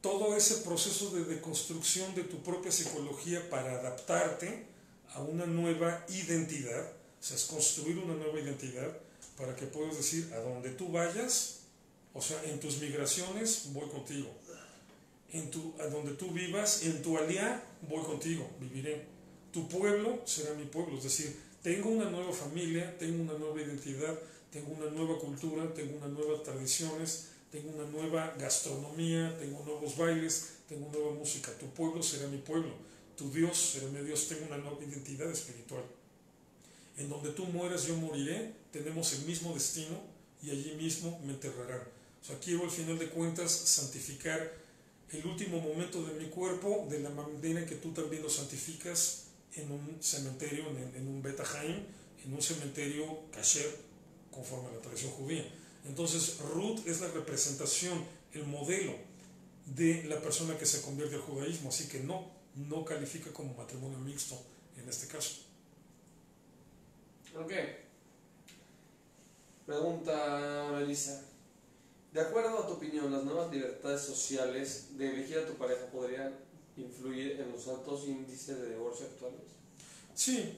todo ese proceso de deconstrucción de tu propia psicología para adaptarte a una nueva identidad. O sea, es construir una nueva identidad para que puedas decir: a donde tú vayas, o sea, en tus migraciones voy contigo. A donde tú vivas, en tu aliá voy contigo, viviré. Tu pueblo será mi pueblo, es decir, tengo una nueva familia, tengo una nueva identidad, tengo una nueva cultura, tengo unas nuevas tradiciones, tengo una nueva gastronomía, tengo nuevos bailes, tengo nueva música. Tu pueblo será mi pueblo, tu Dios será mi Dios, tengo una nueva identidad espiritual. En donde tú mueras yo moriré, tenemos el mismo destino y allí mismo me enterrarán. O sea, quiero al final de cuentas santificar el último momento de mi cuerpo de la manera que tú también lo santificas en un cementerio, en un Bet Haim, en un cementerio kasher, conforme a la tradición judía. Entonces Ruth es la representación, el modelo de la persona que se convierte al judaísmo, así que no califica como matrimonio mixto en este caso. Ok. Pregunta Melissa. De acuerdo a tu opinión, ¿las nuevas libertades sociales de elegir a tu pareja podrían influir en los altos índices de divorcio actuales? Sí,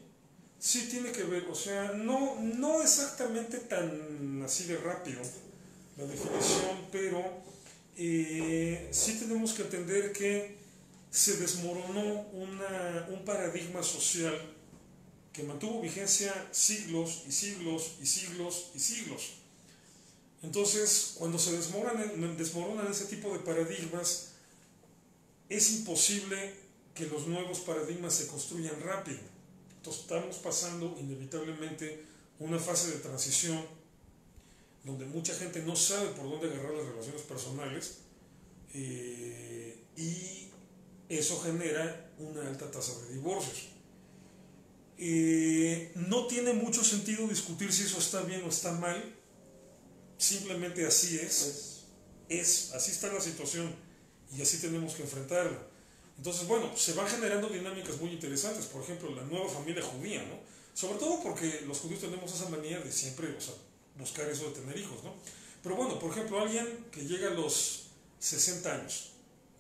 sí tiene que ver, o sea, no exactamente tan así de rápido la definición, pero sí tenemos que entender que se desmoronó un paradigma social que mantuvo vigencia siglos y siglos y siglos y siglos. Entonces, cuando se desmoronan ese tipo de paradigmas, es imposible que los nuevos paradigmas se construyan rápido. Entonces, estamos pasando inevitablemente una fase de transición donde mucha gente no sabe por dónde agarrar las relaciones personales y eso genera una alta tasa de divorcios. No tiene mucho sentido discutir si eso está bien o está mal, simplemente así así está la situación y así tenemos que enfrentarla. Entonces, bueno, se van generando dinámicas muy interesantes, por ejemplo, la nueva familia judía, ¿no? Sobre todo porque los judíos tenemos esa manía de siempre, o sea, buscar eso de tener hijos, ¿no? Pero bueno, por ejemplo, alguien que llega a los 60 años,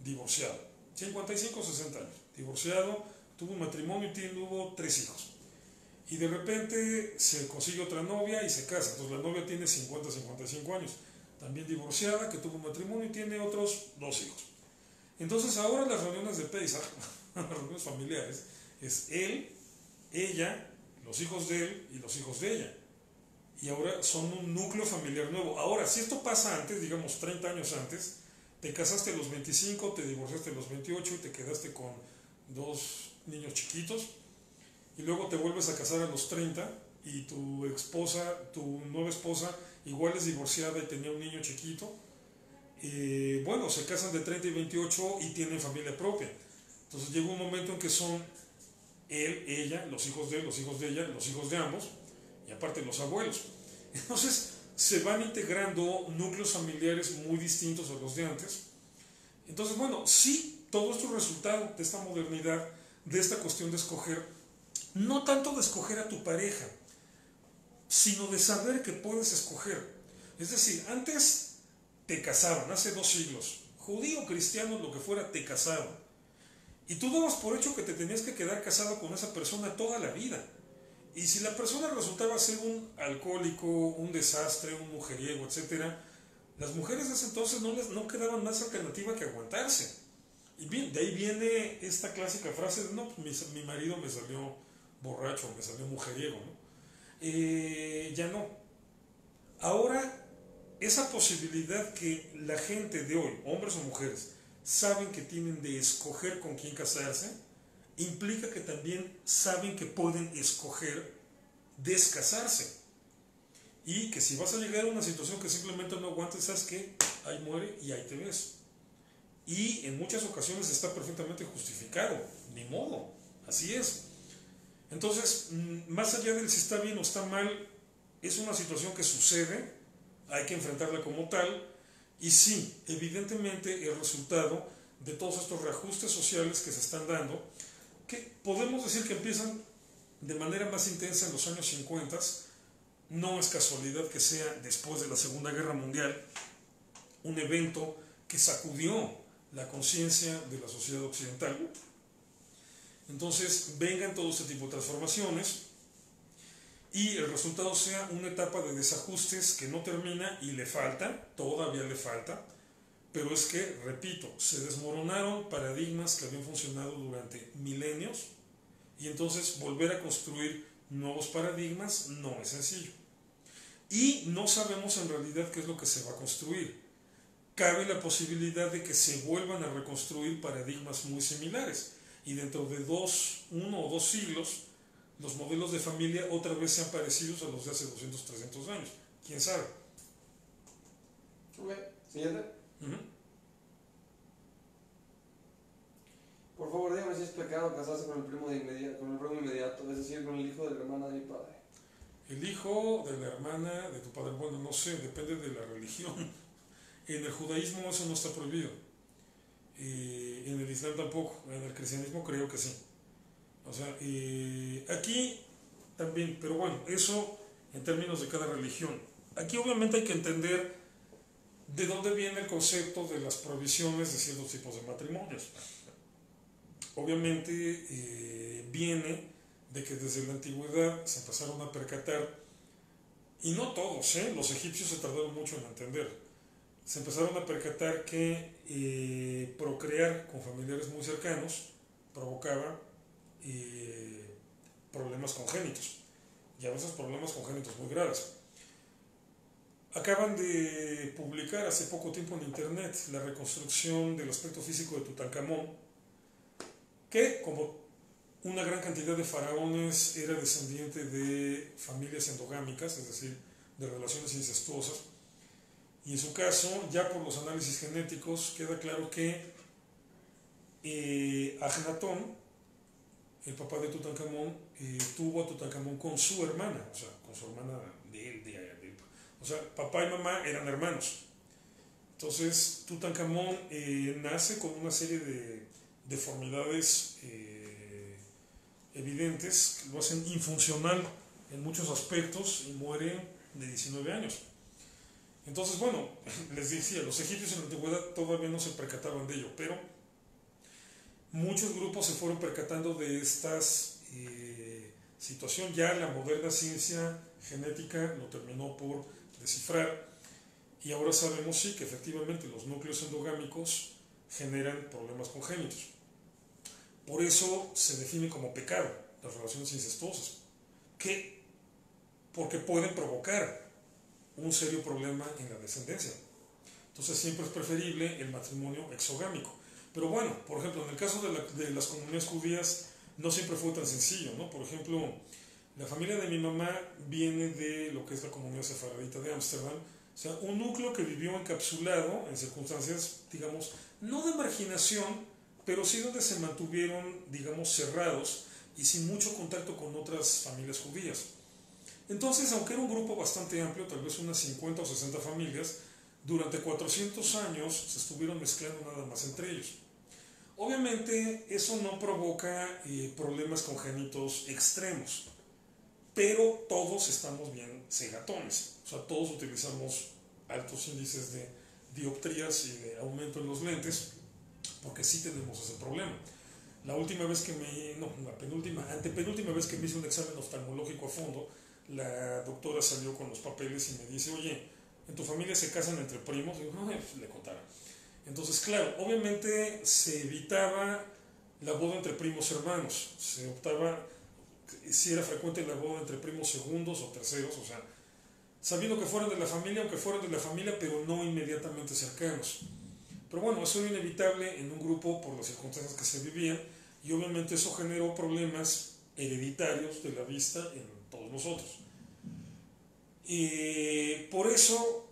divorciado, 55 o 60 años, divorciado, tuvo un matrimonio y tuvo 3 hijos. Y de repente se consigue otra novia y se casa. Entonces la novia tiene 50, 55 años. También divorciada, que tuvo un matrimonio y tiene otros 2 hijos. Entonces ahora las reuniones de Pesach, las reuniones familiares, es él, ella, los hijos de él y los hijos de ella. Y ahora son un núcleo familiar nuevo. Ahora, si esto pasa antes, digamos 30 años antes, te casaste a los 25, te divorciaste a los 28 y te quedaste con 2 niños chiquitos, y luego te vuelves a casar a los 30 y tu esposa, tu nueva esposa, igual es divorciada y tenía un niño chiquito, bueno, se casan de 30 y 28 y tienen familia propia. Entonces llega un momento en que son él, ella, los hijos de él, los hijos de ella, los hijos de ambos, y aparte los abuelos. Entonces se van integrando núcleos familiares muy distintos a los de antes. Entonces, bueno, sí, todo esto es resultado de esta modernidad, de esta cuestión de escoger, no tanto de escoger a tu pareja, sino de saber que puedes escoger. Es decir, antes te casaban, hace 2 siglos, judío, cristiano, lo que fuera, te casaban. Y tú dabas por hecho que te tenías que quedar casado con esa persona toda la vida. Y si la persona resultaba ser un alcohólico, un desastre, un mujeriego, etc., las mujeres de ese entonces no quedaban más alternativa que aguantarse. Y bien, de ahí viene esta clásica frase de, no, mi marido me salió borracho, me salió mujeriego, ¿no? Ya no. Ahora, esa posibilidad que la gente de hoy, hombres o mujeres, saben que tienen de escoger con quién casarse, implica que también saben que pueden escoger descasarse. Y que si vas a llegar a una situación que simplemente no aguantes, sabes que ahí muere y ahí te ves. Y en muchas ocasiones está perfectamente justificado, ni modo, así es. Entonces, más allá del si está bien o está mal, es una situación que sucede, hay que enfrentarla como tal, y sí, evidentemente el resultado de todos estos reajustes sociales que se están dando, que podemos decir que empiezan de manera más intensa en los años 50, no es casualidad que sea después de la Segunda Guerra Mundial, un evento que sacudió la conciencia de la sociedad occidental. Entonces vengan todo este tipo de transformaciones y el resultado sea una etapa de desajustes que no termina y le falta, todavía le falta, pero es que, repito, se desmoronaron paradigmas que habían funcionado durante milenios y entonces volver a construir nuevos paradigmas no es sencillo. Y no sabemos en realidad qué es lo que se va a construir. Cabe la posibilidad de que se vuelvan a reconstruir paradigmas muy similares y dentro de 1 o 2 siglos los modelos de familia otra vez sean parecidos a los de hace 200, 300 años. ¿Quién sabe? Ok, siguiente. Por favor, dígame si es pecado casarse con el primo inmediato, es decir, con el hijo de la hermana de mi padre. El hijo de la hermana de tu padre, bueno, no sé, depende de la religión. En el judaísmo eso no está prohibido. En el islam tampoco, en el cristianismo creo que sí. O sea, aquí también, pero bueno, eso en términos de cada religión. Aquí obviamente hay que entender de dónde viene el concepto de las prohibiciones de ciertos tipos de matrimonios. Obviamente viene de que desde la antigüedad se empezaron a percatar, y no todos, los egipcios se tardaron mucho en entender, se empezaron a percatar que procrear con familiares muy cercanos provocaba problemas congénitos, y a veces problemas congénitos muy graves. Acaban de publicar hace poco tiempo en internet la reconstrucción del aspecto físico de Tutankamón, que como una gran cantidad de faraones era descendiente de familias endogámicas, es decir, de relaciones incestuosas, y en su caso, ya por los análisis genéticos, queda claro que Ajenatón, el papá de Tutankamón, tuvo a Tutankamón con su hermana, o sea, con su hermana de él, o sea, papá y mamá eran hermanos. Entonces, Tutankamón nace con una serie de deformidades evidentes que lo hacen infuncional en muchos aspectos y muere de 19 años. Entonces, bueno, les decía, los egipcios en la antigüedad todavía no se percataban de ello, pero muchos grupos se fueron percatando de estas situación. Ya la moderna ciencia genética lo terminó por descifrar y ahora sabemos sí que efectivamente los núcleos endogámicos generan problemas congénitos. Por eso se define como pecado las relaciones incestuosas, porque pueden provocar un serio problema en la descendencia. Entonces siempre es preferible el matrimonio exogámico. Pero bueno, por ejemplo, en el caso de las comunidades judías no siempre fue tan sencillo, ¿no? Por ejemplo, la familia de mi mamá viene de lo que es la comunidad sefaradita de Ámsterdam, o sea, un núcleo que vivió encapsulado en circunstancias, digamos, no de marginación, pero sí donde se mantuvieron, digamos, cerrados y sin mucho contacto con otras familias judías. Entonces, aunque era un grupo bastante amplio, tal vez unas 50 o 60 familias, durante 400 años se estuvieron mezclando nada más entre ellos. Obviamente, eso no provoca problemas congénitos extremos, pero todos estamos bien cegatones, o sea, todos utilizamos altos índices de dioptrías y de aumento en los lentes, porque sí tenemos ese problema. La última vez que antepenúltima vez que me hice un examen oftalmológico a fondo, la doctora salió con los papeles y me dice, oye, ¿en tu familia se casan entre primos? Y digo, no, le contara. Entonces, claro, obviamente se evitaba la boda entre primos hermanos, se optaba, si era frecuente la boda entre primos segundos o terceros, o sea, sabiendo que fueran de la familia, aunque fueran de la familia, pero no inmediatamente cercanos. Pero bueno, eso era inevitable en un grupo por las circunstancias que se vivían, y obviamente eso generó problemas hereditarios de la vista en todos nosotros. Por eso,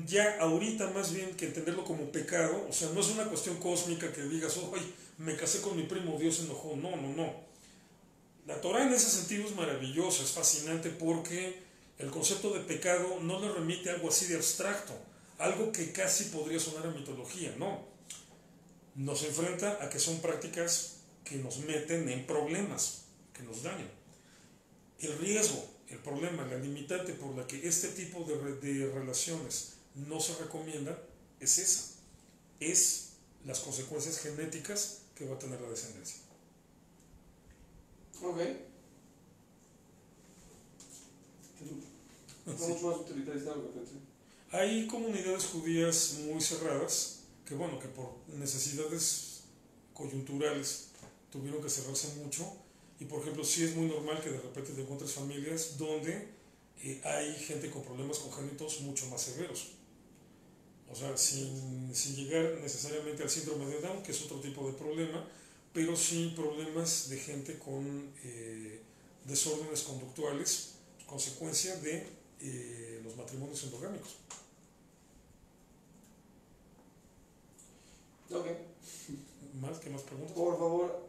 ya ahorita más bien que entenderlo como pecado, o sea, no es una cuestión cósmica que digas, oh, me casé con mi primo, Dios se enojó. No. La Torah en ese sentido es maravillosa, es fascinante, porque el concepto de pecado no le remite a algo así de abstracto, algo que casi podría sonar a mitología, no. Nos enfrenta a que son prácticas que nos meten en problemas, que nos dañan. El riesgo, el problema, la limitante por la que este tipo de relaciones no se recomienda es esa, es las consecuencias genéticas que va a tener la descendencia. Ok. Vamos más utilitarista algo, pensé. Hay comunidades judías muy cerradas que, bueno, que por necesidades coyunturales tuvieron que cerrarse mucho, y por ejemplo sí es muy normal que de repente te encuentres familias donde hay gente con problemas congénitos mucho más severos, o sea, sin llegar necesariamente al síndrome de Down, que es otro tipo de problema, pero sí problemas de gente con desórdenes conductuales, consecuencia de los matrimonios endogámicos. Ok. ¿Qué más preguntas? Por favor,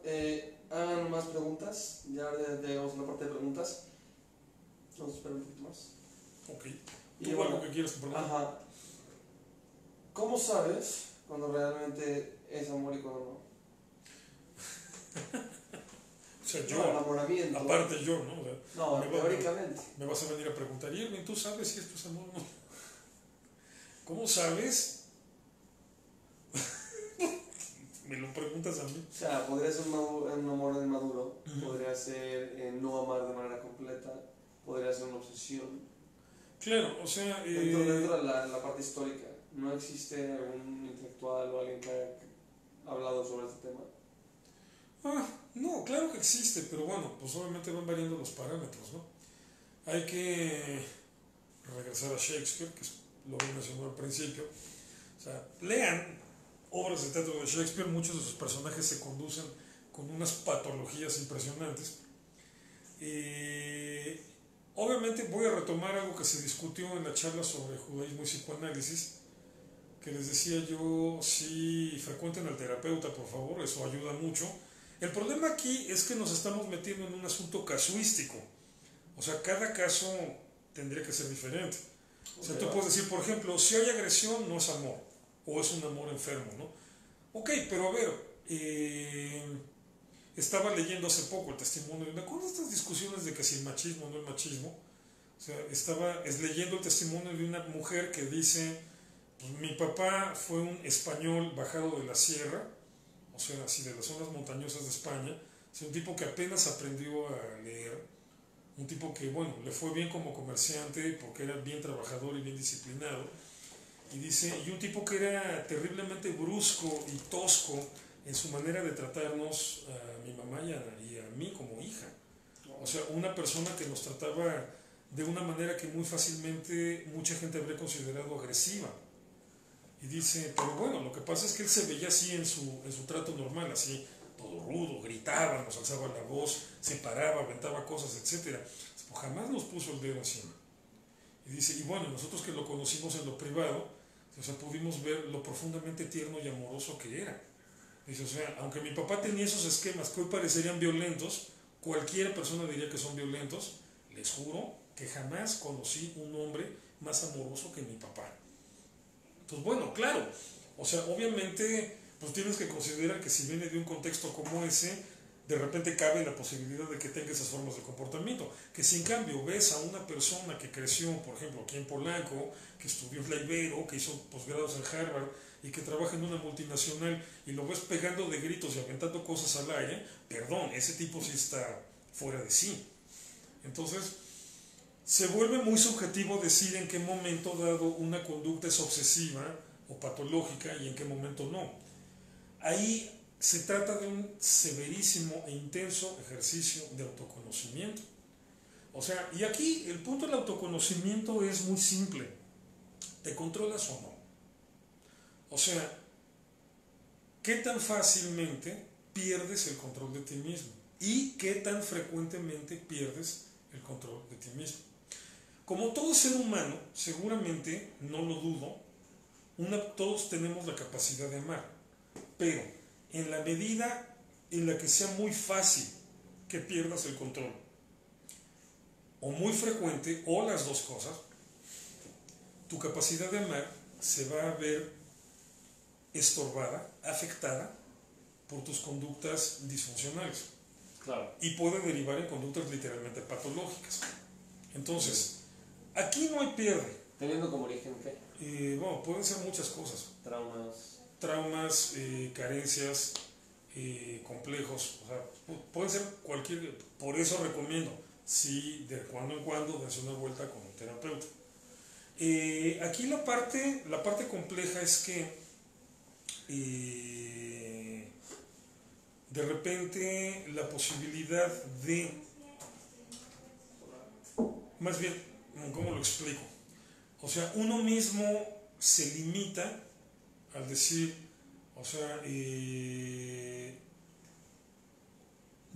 hagan más preguntas. Ya llegamos a la parte de preguntas. Vamos a esperar un poquito más. Ok. ¿Tú algo que quieras preguntar? Ajá. ¿Cómo sabes cuando realmente es amor y cuando no? O sea, No, yo, enamoramiento. aparte yo, ¿no? O sea, No, teóricamente. me vas a venir a preguntar, Irving, ¿tú sabes si esto es amor o no? ¿Cómo sabes? Me lo preguntas a mí. O sea, podría ser un amor inmaduro, podría ser no amar de manera completa, podría ser una obsesión. Claro, o sea... Dentro de la parte histórica, ¿no existe algún intelectual o alguien que haya hablado sobre este tema? No, claro que existe, pero bueno, pues obviamente van variando los parámetros, ¿no? Hay que regresar a Shakespeare, que lo mencionó al principio. O sea, lean obras de teatro de Shakespeare, muchos de sus personajes se conducen con unas patologías impresionantes. Obviamente voy a retomar algo que se discutió en la charla sobre judaísmo y psicoanálisis, que les decía yo, sí, frecuenten al terapeuta, por favor, eso ayuda mucho. El problema aquí es que nos estamos metiendo en un asunto casuístico, o sea, cada caso tendría que ser diferente. O sea, tú puedes decir, por ejemplo, si hay agresión, no es amor, o es un amor enfermo, ¿no? Ok, pero a ver, estaba leyendo hace poco el testimonio, ¿me acuerdo de estas discusiones de que si el machismo o no el machismo? O sea, estaba leyendo el testimonio de una mujer que dice, pues, mi papá fue un español bajado de la sierra, o sea, así de las zonas montañosas de España, o sea, un tipo que apenas aprendió a leer, un tipo que, bueno, le fue bien como comerciante porque era bien trabajador y bien disciplinado, y dice, y un tipo que era terriblemente brusco y tosco en su manera de tratarnos a mi mamá y a mí como hija. O sea, una persona que nos trataba de una manera que muy fácilmente mucha gente habría considerado agresiva. Y dice, pero bueno, lo que pasa es que él se veía así en su trato normal, así, todo rudo, gritaba, nos alzaba la voz, se paraba, aventaba cosas, etc. Pues jamás nos puso el dedo encima. Y dice, y bueno, nosotros que lo conocimos en lo privado, o sea, pudimos ver lo profundamente tierno y amoroso que era. Dice, o sea, aunque mi papá tenía esos esquemas que hoy parecerían violentos, cualquier persona diría que son violentos, les juro que jamás conocí un hombre más amoroso que mi papá. Entonces, bueno, claro, o sea, obviamente, pues tienes que considerar que si viene de un contexto como ese, de repente cabe la posibilidad de que tenga esas formas de comportamiento. Que si en cambio ves a una persona que creció, por ejemplo, aquí en Polanco, que estudió en la Ibero, que hizo posgrados en Harvard y que trabaja en una multinacional y lo ves pegando de gritos y aventando cosas al aire, perdón, ese tipo sí está fuera de sí. Entonces, se vuelve muy subjetivo decir en qué momento dado una conducta es obsesiva o patológica y en qué momento no. Ahí se trata de un severísimo e intenso ejercicio de autoconocimiento. O sea, y aquí el punto del autoconocimiento es muy simple. ¿Te controlas o no? O sea, ¿qué tan fácilmente pierdes el control de ti mismo? ¿Y qué tan frecuentemente pierdes el control de ti mismo? Como todo ser humano, seguramente, no lo dudo, todos tenemos la capacidad de amar, pero en la medida en la que sea muy fácil que pierdas el control, o muy frecuente, o las dos cosas, tu capacidad de amar se va a ver estorbada, afectada por tus conductas disfuncionales. Claro. Y puede derivar en conductas literalmente patológicas. Entonces, aquí no hay pierde. Teniendo como origen, ¿qué? Bueno, pueden ser muchas cosas. Traumas, carencias, complejos, o sea, pueden ser cualquier, por eso recomiendo, sí, de cuando en cuando dense una vuelta con un terapeuta. Aquí la parte compleja es que de repente la posibilidad de, más bien, ¿cómo lo explico? O sea, uno mismo se limita al decir, o sea,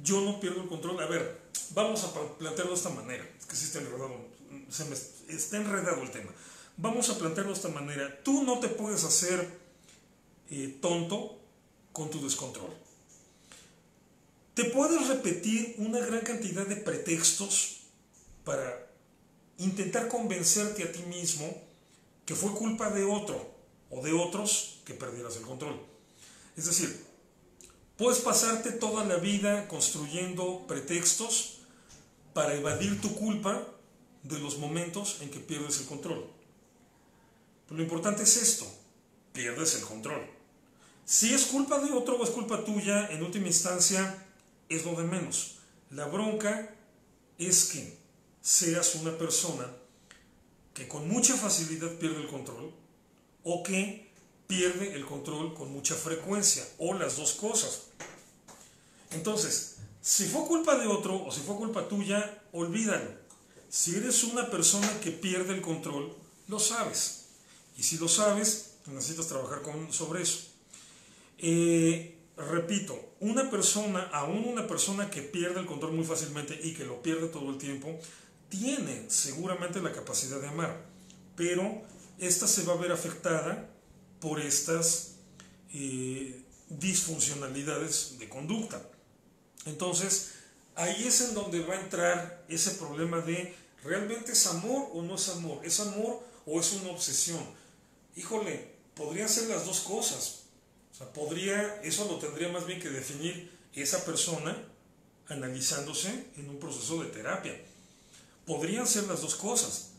yo no pierdo el control. A ver, vamos a plantearlo de esta manera. Es que sí está enredado, está enredado el tema. Vamos a plantearlo de esta manera. Tú no te puedes hacer tonto con tu descontrol. Te puedes repetir una gran cantidad de pretextos para intentar convencerte a ti mismo que fue culpa de otro o de otros que perdieras el control. Es decir, Puedes pasarte toda la vida construyendo pretextos para evadir tu culpa de los momentos en que pierdes el control. Pero lo importante es esto, pierdes el control. Si es culpa de otro o es culpa tuya, en última instancia es lo de menos. La bronca es que seas una persona que con mucha facilidad pierde el control o que pierde el control con mucha frecuencia, o las dos cosas. Entonces, si fue culpa de otro o si fue culpa tuya, olvídalo. Si eres una persona que pierde el control, lo sabes. Y si lo sabes, necesitas trabajar sobre eso. Repito, aún una persona que pierde el control muy fácilmente y que lo pierde todo el tiempo, tiene seguramente la capacidad de amar, pero esta se va a ver afectada por estas disfuncionalidades de conducta. Entonces, ahí es en donde va a entrar ese problema de ¿realmente es amor o no es amor? ¿Es amor o es una obsesión? Híjole, podrían ser las dos cosas. O sea, eso lo tendría más bien que definir esa persona analizándose en un proceso de terapia. Podrían ser las dos cosas.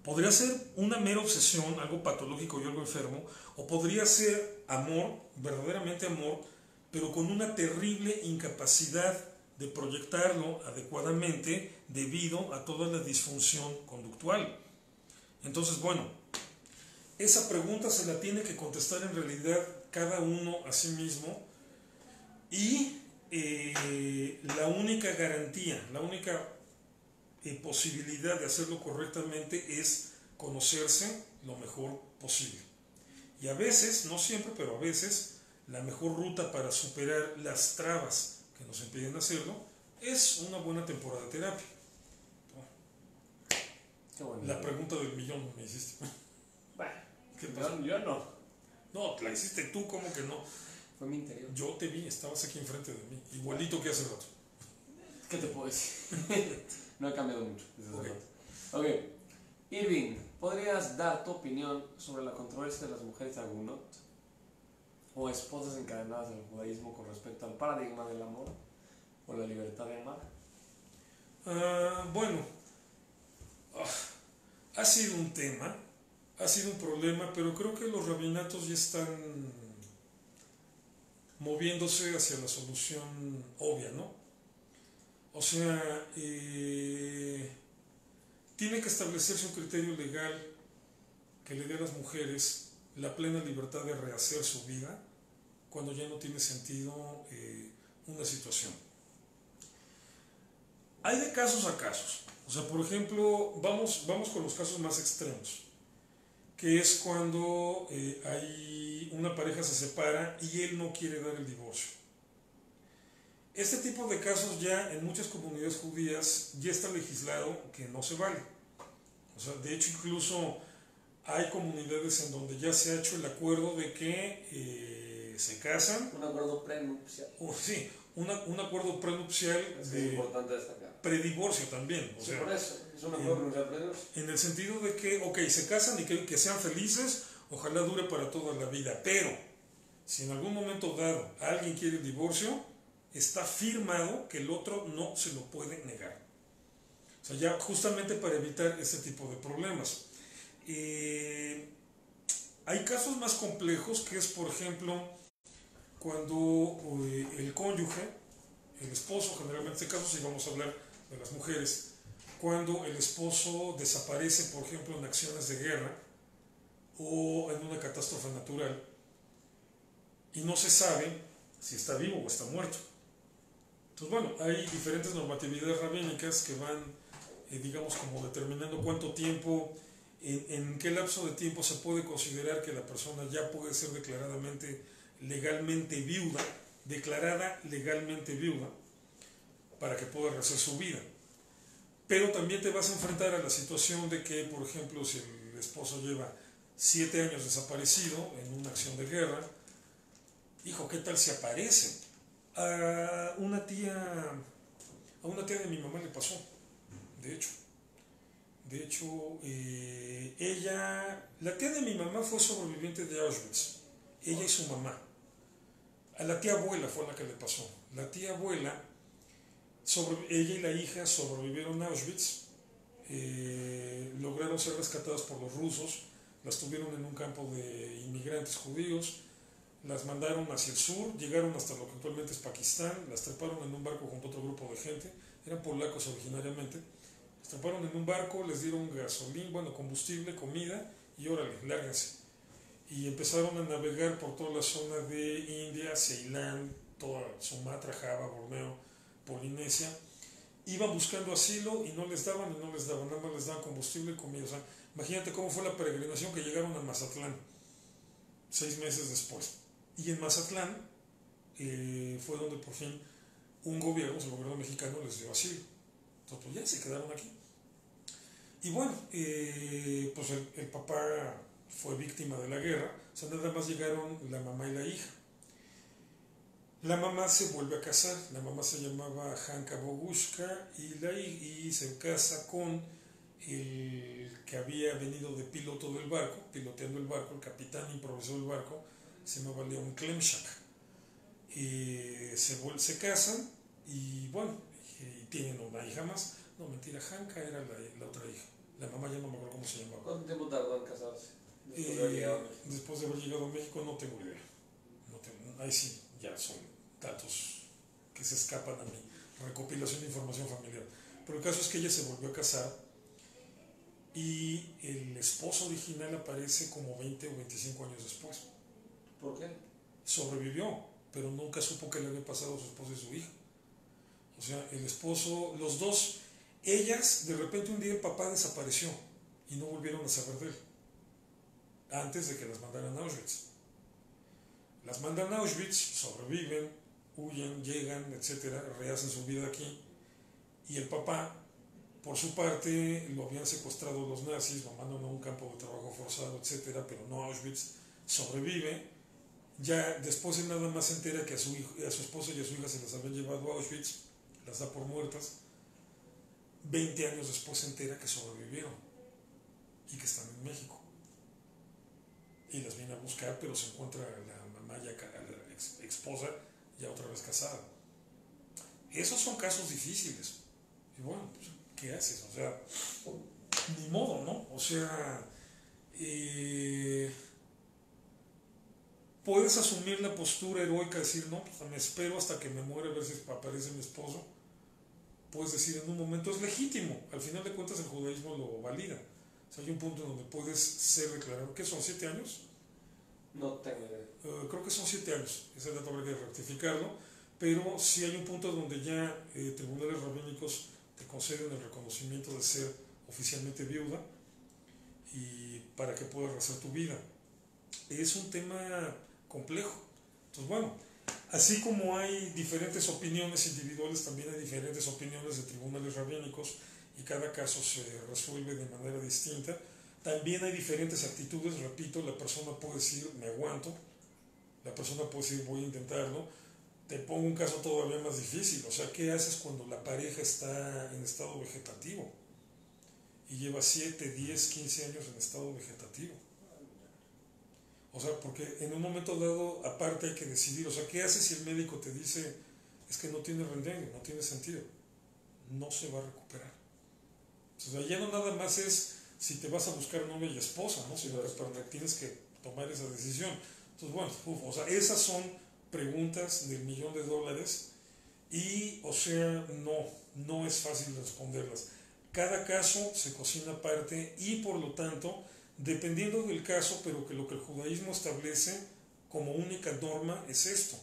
Podría ser una mera obsesión, algo patológico y algo enfermo, o podría ser amor, verdaderamente amor, pero con una terrible incapacidad de proyectarlo adecuadamente debido a toda la disfunción conductual. Entonces, bueno, esa pregunta se la tiene que contestar en realidad cada uno a sí mismo, y la única garantía, la única posibilidad de hacerlo correctamente es conocerse lo mejor posible. Y a veces, no siempre, pero a veces, la mejor ruta para superar las trabas que nos impiden hacerlo es una buena temporada de terapia. Qué bueno. La pregunta del millón me hiciste. Bueno, ¿Qué pasó? yo no. No, la hiciste tú, ¿cómo que no? Fue mi interior. Yo te vi, estabas aquí enfrente de mí, igualito que hace rato. ¿Qué te puedo decir? No he cambiado mucho desde hace Ok. rato. Ok. Irving, ¿podrías dar tu opinión sobre la controversia de las mujeres Agunot o esposas encadenadas del judaísmo con respecto al paradigma del amor o la libertad de amar? Bueno, ha sido un tema, ha sido un problema, pero creo que los rabinatos ya están moviéndose hacia la solución obvia, ¿no? O sea, tiene que establecerse un criterio legal que le dé a las mujeres la plena libertad de rehacer su vida cuando ya no tiene sentido una situación. Hay de casos a casos. O sea, por ejemplo, vamos con los casos más extremos, que es cuando una pareja se separa y él no quiere dar el divorcio. Este tipo de casos ya en muchas comunidades judías ya está legislado que no se vale. O sea, de hecho incluso hay comunidades en donde ya se ha hecho el acuerdo de que se casan. Un acuerdo prenupcial. Sí, un acuerdo prenupcial. Es importante destacar. Predivorcio también. O Sí, sea, por eso. Es un acuerdo prenupcial predivorcio. en el sentido de que, ok, se casan y que sean felices, ojalá dure para toda la vida. Pero, si en algún momento dado alguien quiere el divorcio, está firmado que el otro no se lo puede negar. O sea, ya justamente para evitar este tipo de problemas. Hay casos más complejos, que es, por ejemplo, cuando el cónyuge, el esposo, generalmente en este caso, si vamos a hablar de las mujeres, cuando el esposo desaparece, por ejemplo, en acciones de guerra o en una catástrofe natural, y no se sabe si está vivo o está muerto. Entonces, bueno, hay diferentes normatividades rabínicas que van, digamos, como determinando cuánto tiempo, en qué lapso de tiempo se puede considerar que la persona ya puede ser legalmente viuda, declarada legalmente viuda, para que pueda rehacer su vida. Pero también te vas a enfrentar a la situación de que, por ejemplo, si el esposo lleva 7 años desaparecido en una acción de guerra, hijo, ¿qué tal si aparece? A una tía de mi mamá le pasó, de hecho, la tía de mi mamá fue sobreviviente de Auschwitz, ella y su mamá. A la tía abuela fue la que le pasó. La tía abuela, ella y la hija sobrevivieron a Auschwitz, lograron ser rescatadas por los rusos, las tuvieron en un campo de inmigrantes judíos, las mandaron hacia el sur, llegaron hasta lo que actualmente es Pakistán, las treparon en un barco junto a otro grupo de gente, eran polacos originariamente, las treparon en un barco, les dieron gasolina, bueno, combustible, comida y órale, lárganse. Y empezaron a navegar por toda la zona de India, Ceilán, toda Sumatra, Java, Borneo, Polinesia. Iban buscando asilo y no les daban, nada más les daban combustible y comida. O sea, imagínate cómo fue la peregrinación que llegaron a Mazatlán 6 meses después. Y en Mazatlán fue donde por fin un gobierno, el gobierno mexicano, les dio asilo. Entonces pues ya se quedaron aquí. Y bueno, pues el papá fue víctima de la guerra, o sea, nada más llegaron la mamá y la hija. La mamá se vuelve a casar, la mamá se llamaba Hanka Bogushka y se casa con el que había venido de piloto del barco, piloteando el barco, el capitán improvisó el barco, se llamaba Leon Klemschak. Se casan y bueno, y tienen una hija más. No, mentira, Hanka era la otra hija. La mamá ya no me acuerdo cómo se llamaba. ¿Cuánto tiempo tardó en casarse? Después de haber llegado a México no tengo idea. Ahí sí, ya son datos que se escapan a mi recopilación de información familiar. Pero el caso es que ella se volvió a casar y el esposo original aparece como 20 o 25 años después. ¿Por qué? Sobrevivió, pero nunca supo qué le había pasado a su esposa y su hija. O sea, el esposo, los dos, ellas, de repente un día el papá desapareció y no volvieron a saber de él, antes de que las mandaran a Auschwitz. Las mandan a Auschwitz, sobreviven, huyen, llegan, etcétera, rehacen su vida aquí. Y el papá, por su parte, lo habían secuestrado los nazis, lo mandan a un campo de trabajo forzado, etcétera, pero no a Auschwitz, sobrevive. Ya después él nada más se entera que a su esposa y a su hija se las habían llevado a Auschwitz, las da por muertas. 20 años después se entera que sobrevivieron y que están en México. Y las viene a buscar, pero se encuentra la mamá, ya, la esposa, ya otra vez casada. Esos son casos difíciles. Y bueno, pues, ¿qué haces? O sea, ni modo, ¿no? O sea, puedes asumir la postura heroica, decir, no, pues me espero hasta que me muera a ver si aparece mi esposo. Puedes decir, en un momento es legítimo. Al final de cuentas el judaísmo lo valida. O sea, hay un punto donde puedes ser declarado. ¿Qué son? ¿7 años? No tengo idea. Creo que son 7 años. Ese dato habrá que rectificarlo. Pero sí hay un punto donde ya tribunales rabínicos te conceden el reconocimiento de ser oficialmente viuda y para que puedas rehacer tu vida. Es un tema complejo. Entonces, bueno, así como hay diferentes opiniones individuales, también hay diferentes opiniones de tribunales rabínicos y cada caso se resuelve de manera distinta. También hay diferentes actitudes, repito, la persona puede decir me aguanto, la persona puede decir voy a intentarlo. Te pongo un caso todavía más difícil, o sea, ¿qué haces cuando la pareja está en estado vegetativo y lleva 7, 10, 15 años en estado vegetativo? O sea, porque en un momento dado, aparte hay que decidir, o sea, ¿qué haces si el médico te dice es que no tiene rendengue, no tiene sentido? No se va a recuperar. O sea, ya no nada más es si te vas a buscar novia y esposa, ¿no? Sino que tienes que tomar esa decisión. Entonces, bueno, o sea, esas son preguntas del $1.000.000 y, o sea, no es fácil responderlas. Cada caso se cocina aparte y, por lo tanto, dependiendo del caso, pero que lo que el judaísmo establece como única norma es esto.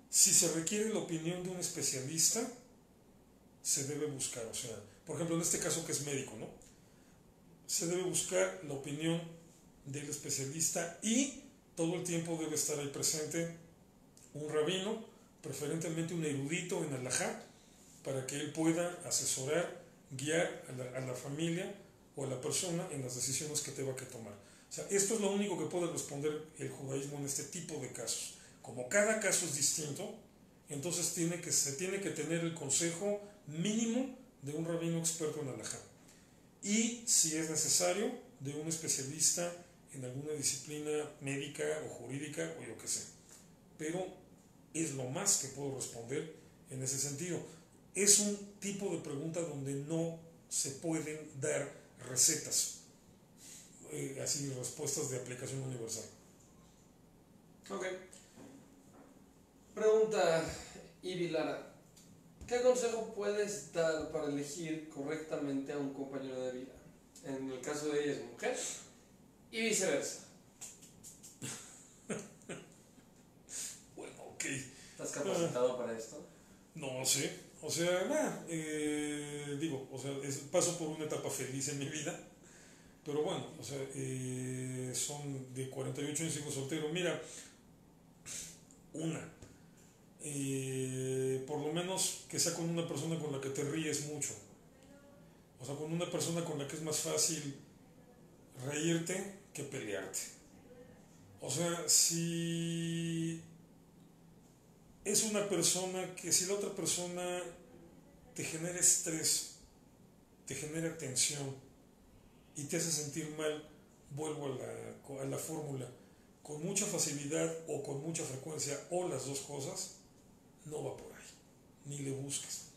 Si se requiere la opinión de un especialista, se debe buscar, o sea, por ejemplo, en este caso que es médico, ¿no? Se debe buscar la opinión del especialista y todo el tiempo debe estar ahí presente un rabino, preferentemente un erudito en alajá, para que él pueda asesorar, guiar a la familia o a la persona en las decisiones que tenga que tomar. O sea, esto es lo único que puede responder el judaísmo en este tipo de casos. Como cada caso es distinto, entonces se tiene que tener el consejo mínimo de un rabino experto en alajá. Y, si es necesario, de un especialista en alguna disciplina médica o jurídica o yo qué sé. pero es lo más que puedo responder en ese sentido. Es un tipo de pregunta donde no se pueden dar recetas, así respuestas de aplicación universal. Ok. Pregunta Ivy Lara. ¿Qué consejo puedes dar para elegir correctamente a un compañero de vida? En el caso de ella es mujer y viceversa. Bueno, ok. ¿Estás capacitado para esto? No sé. O sea, paso por una etapa feliz en mi vida. Pero bueno, o sea, son de 48 años y sigo soltero. Mira, por lo menos que sea con una persona con la que te ríes mucho. O sea, con una persona con la que es más fácil reírte que pelearte. O sea, si es una persona que si la otra persona te genera estrés, te genera tensión y te hace sentir mal, vuelvo a la fórmula, con mucha facilidad o con mucha frecuencia o las dos cosas, no va por ahí, ni le busques.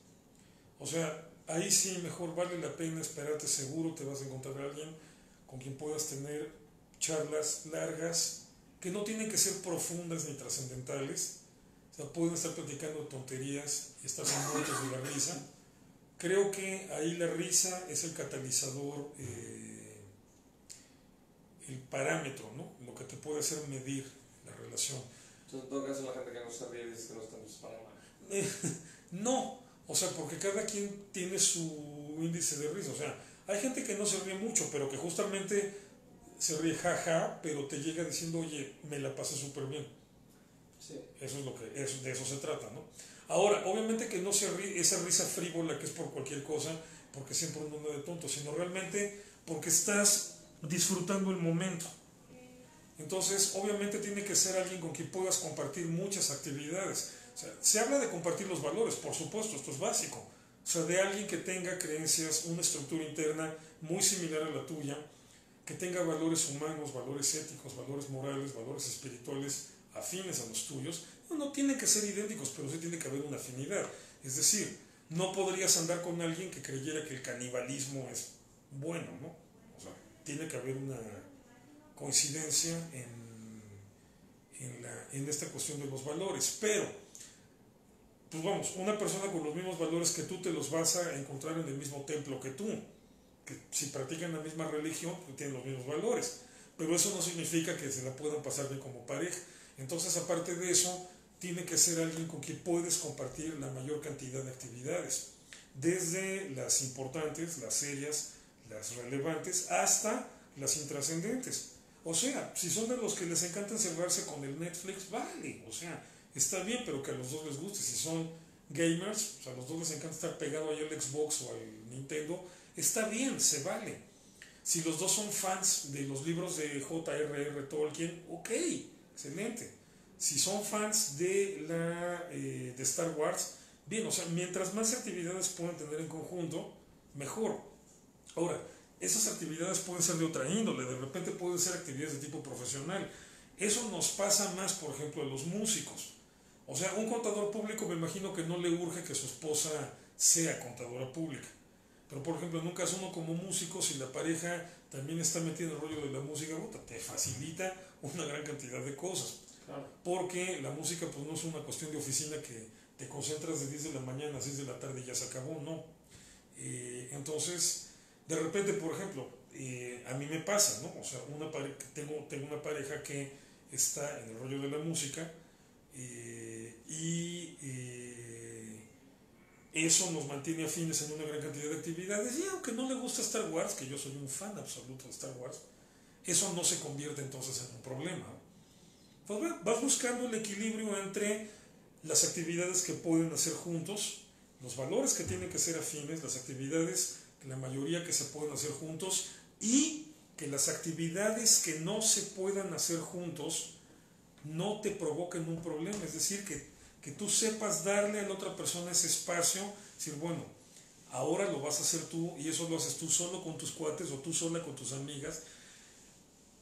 O sea, ahí sí mejor vale la pena esperarte, seguro te vas a encontrar a alguien con quien puedas tener charlas largas, que no tienen que ser profundas ni trascendentales, o sea, pueden estar platicando de tonterías y estar muertos de la risa. Creo que ahí la risa es el catalizador, el parámetro, ¿no? Lo que te puede hacer medir la relación. Entonces, en todo caso, la gente que no se ríe dice que no está listos para nada. No, o sea, porque cada quien tiene su índice de risa. O sea, hay gente que no se ríe mucho, pero que justamente se ríe jaja, pero te llega diciendo, oye, me la pasé súper bien. Sí. Eso es lo que, de eso se trata, ¿no? Ahora, obviamente que no se ríe esa risa frívola que es por cualquier cosa, porque siempre uno anda de tonto, sino realmente porque estás disfrutando el momento. Entonces, obviamente tiene que ser alguien con quien puedas compartir muchas actividades. O sea, se habla de compartir los valores, por supuesto, esto es básico. O sea, de alguien que tenga creencias, una estructura interna muy similar a la tuya, que tenga valores humanos, valores éticos, valores morales, valores espirituales afines a los tuyos. No tienen que ser idénticos, pero sí tiene que haber una afinidad. Es decir, no podrías andar con alguien que creyera que el canibalismo es bueno, ¿no? O sea, tiene que haber una coincidencia en esta cuestión de los valores. Pero, pues vamos, una persona con los mismos valores que tú te los vas a encontrar en el mismo templo que tú. Que si practican la misma religión, pues tienen los mismos valores. Pero eso no significa que se la puedan pasar bien como pareja. Entonces, aparte de eso, tiene que ser alguien con quien puedes compartir la mayor cantidad de actividades. Desde las importantes, las serias, las relevantes, hasta las intrascendentes. O sea, si son de los que les encanta encerrarse con el Netflix, vale, o sea, está bien, pero que a los dos les guste. Si son gamers, o sea, a los dos les encanta estar pegado ahí al Xbox o al Nintendo, está bien, se vale. Si los dos son fans de los libros de J.R.R. Tolkien, ok, excelente. Si son fans de Star Wars, bien, o sea, mientras más actividades puedan tener en conjunto, mejor. Ahora, esas actividades pueden ser de otra índole, de repente pueden ser actividades de tipo profesional. Eso nos pasa más, por ejemplo, a los músicos. O sea, un contador público me imagino que no le urge que su esposa sea contadora pública. Pero, por ejemplo, en un caso uno como músico, si la pareja también está metida en el rollo de la música, te facilita una gran cantidad de cosas. Claro. Porque la música pues no es una cuestión de oficina que te concentras de 10 de la mañana a 6 de la tarde y ya se acabó, no. Entonces, de repente, por ejemplo, a mí me pasa, ¿no? O sea, tengo una pareja que está en el rollo de la música eso nos mantiene afines en una gran cantidad de actividades y aunque no le gusta Star Wars, que yo soy un fan absoluto de Star Wars, eso no se convierte entonces en un problema. Pues bueno, vas buscando el equilibrio entre las actividades que pueden hacer juntos, los valores que tienen que ser afines, las actividades, la mayoría que se pueden hacer juntos y que las actividades que no se puedan hacer juntos no te provoquen un problema, es decir, que tú sepas darle a la otra persona ese espacio, decir, bueno, ahora lo vas a hacer tú y eso lo haces tú solo con tus cuates o tú sola con tus amigas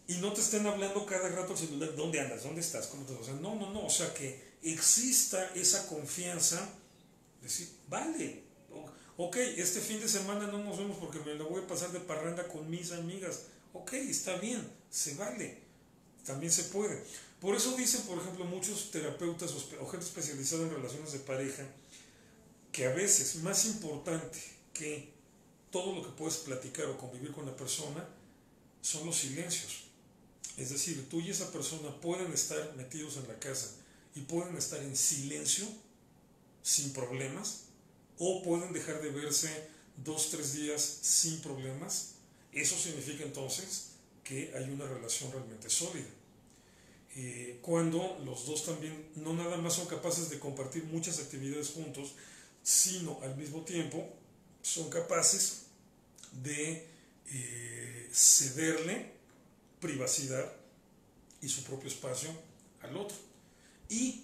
y no te estén hablando cada rato al celular, ¿dónde andas? ¿Dónde estás? ¿Cómo te vas? O sea, no, o sea, que exista esa confianza, decir, vale, ok, este fin de semana no nos vemos porque me la voy a pasar de parranda con mis amigas, ok, está bien, se vale, también se puede. Por eso dicen, por ejemplo, muchos terapeutas o gente especializada en relaciones de pareja, que a veces más importante que todo lo que puedes platicar o convivir con la persona son los silencios. Es decir, tú y esa persona pueden estar metidos en la casa y pueden estar en silencio, sin problemas, o pueden dejar de verse 2, 3 días sin problemas. Eso significa entonces que hay una relación realmente sólida. Cuando los dos también no nada más son capaces de compartir muchas actividades juntos, sino al mismo tiempo son capaces de cederle privacidad y su propio espacio al otro. Y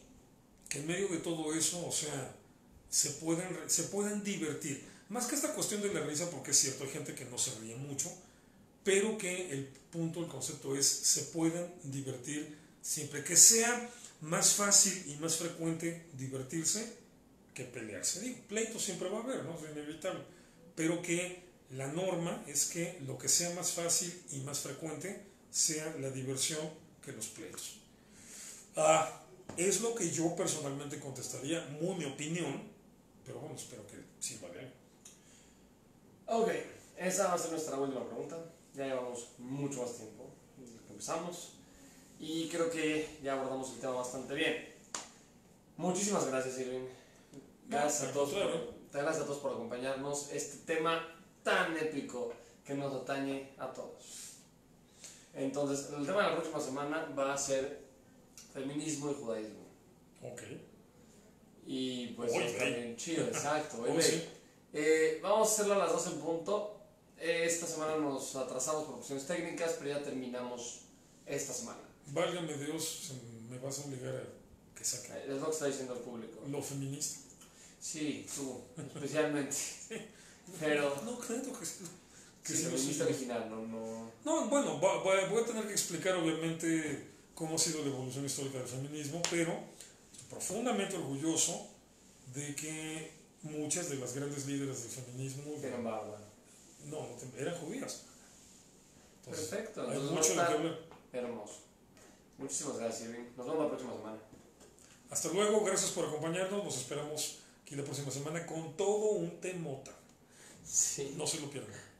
que en medio de todo eso, o sea, se pueden divertir. Más que esta cuestión de la risa, porque es cierto, hay gente que no se ríe mucho, pero que el punto, el concepto es, se pueden divertir siempre. Que sea más fácil y más frecuente divertirse que pelearse. Digo, pleito siempre va a haber, ¿no? Es inevitable. Pero que la norma es que lo que sea más fácil y más frecuente sea la diversión que los pleitos. Es lo que yo personalmente contestaría, muy mi opinión, pero bueno, espero que sirva de algo. Ok, esa va a ser nuestra última pregunta. Ya llevamos mucho más tiempo desde que empezamos y creo que ya abordamos el tema bastante bien. Muchísimas gracias, Irving. Gracias a todos por acompañarnos. Este tema tan épico que nos atañe a todos. Entonces, el tema de la próxima semana va a ser feminismo y judaísmo. Ok. Y pues Oye, está bien chido, exacto. Sí. Vamos a hacerlo a las 12 en punto. Esta semana nos atrasamos por cuestiones técnicas, pero ya terminamos esta semana. Válgame Dios, me vas a obligar a que saque. Es lo que está diciendo el público. Lo feminista. Sí, tú, especialmente. Pero. No, creo que Sí, feminista original, no. No, bueno, voy a tener que explicar obviamente cómo ha sido la evolución histórica del feminismo, pero estoy profundamente orgulloso de que muchas de las grandes líderes del feminismo Eran barba. no, eran judías. Entonces, Perfecto, hay entonces mucho de qué hablar. hermoso. Muchísimas gracias, Irving. Nos vemos la próxima semana. Hasta luego, gracias por acompañarnos. Nos esperamos aquí la próxima semana con todo un temota. Sí. No se lo pierdan.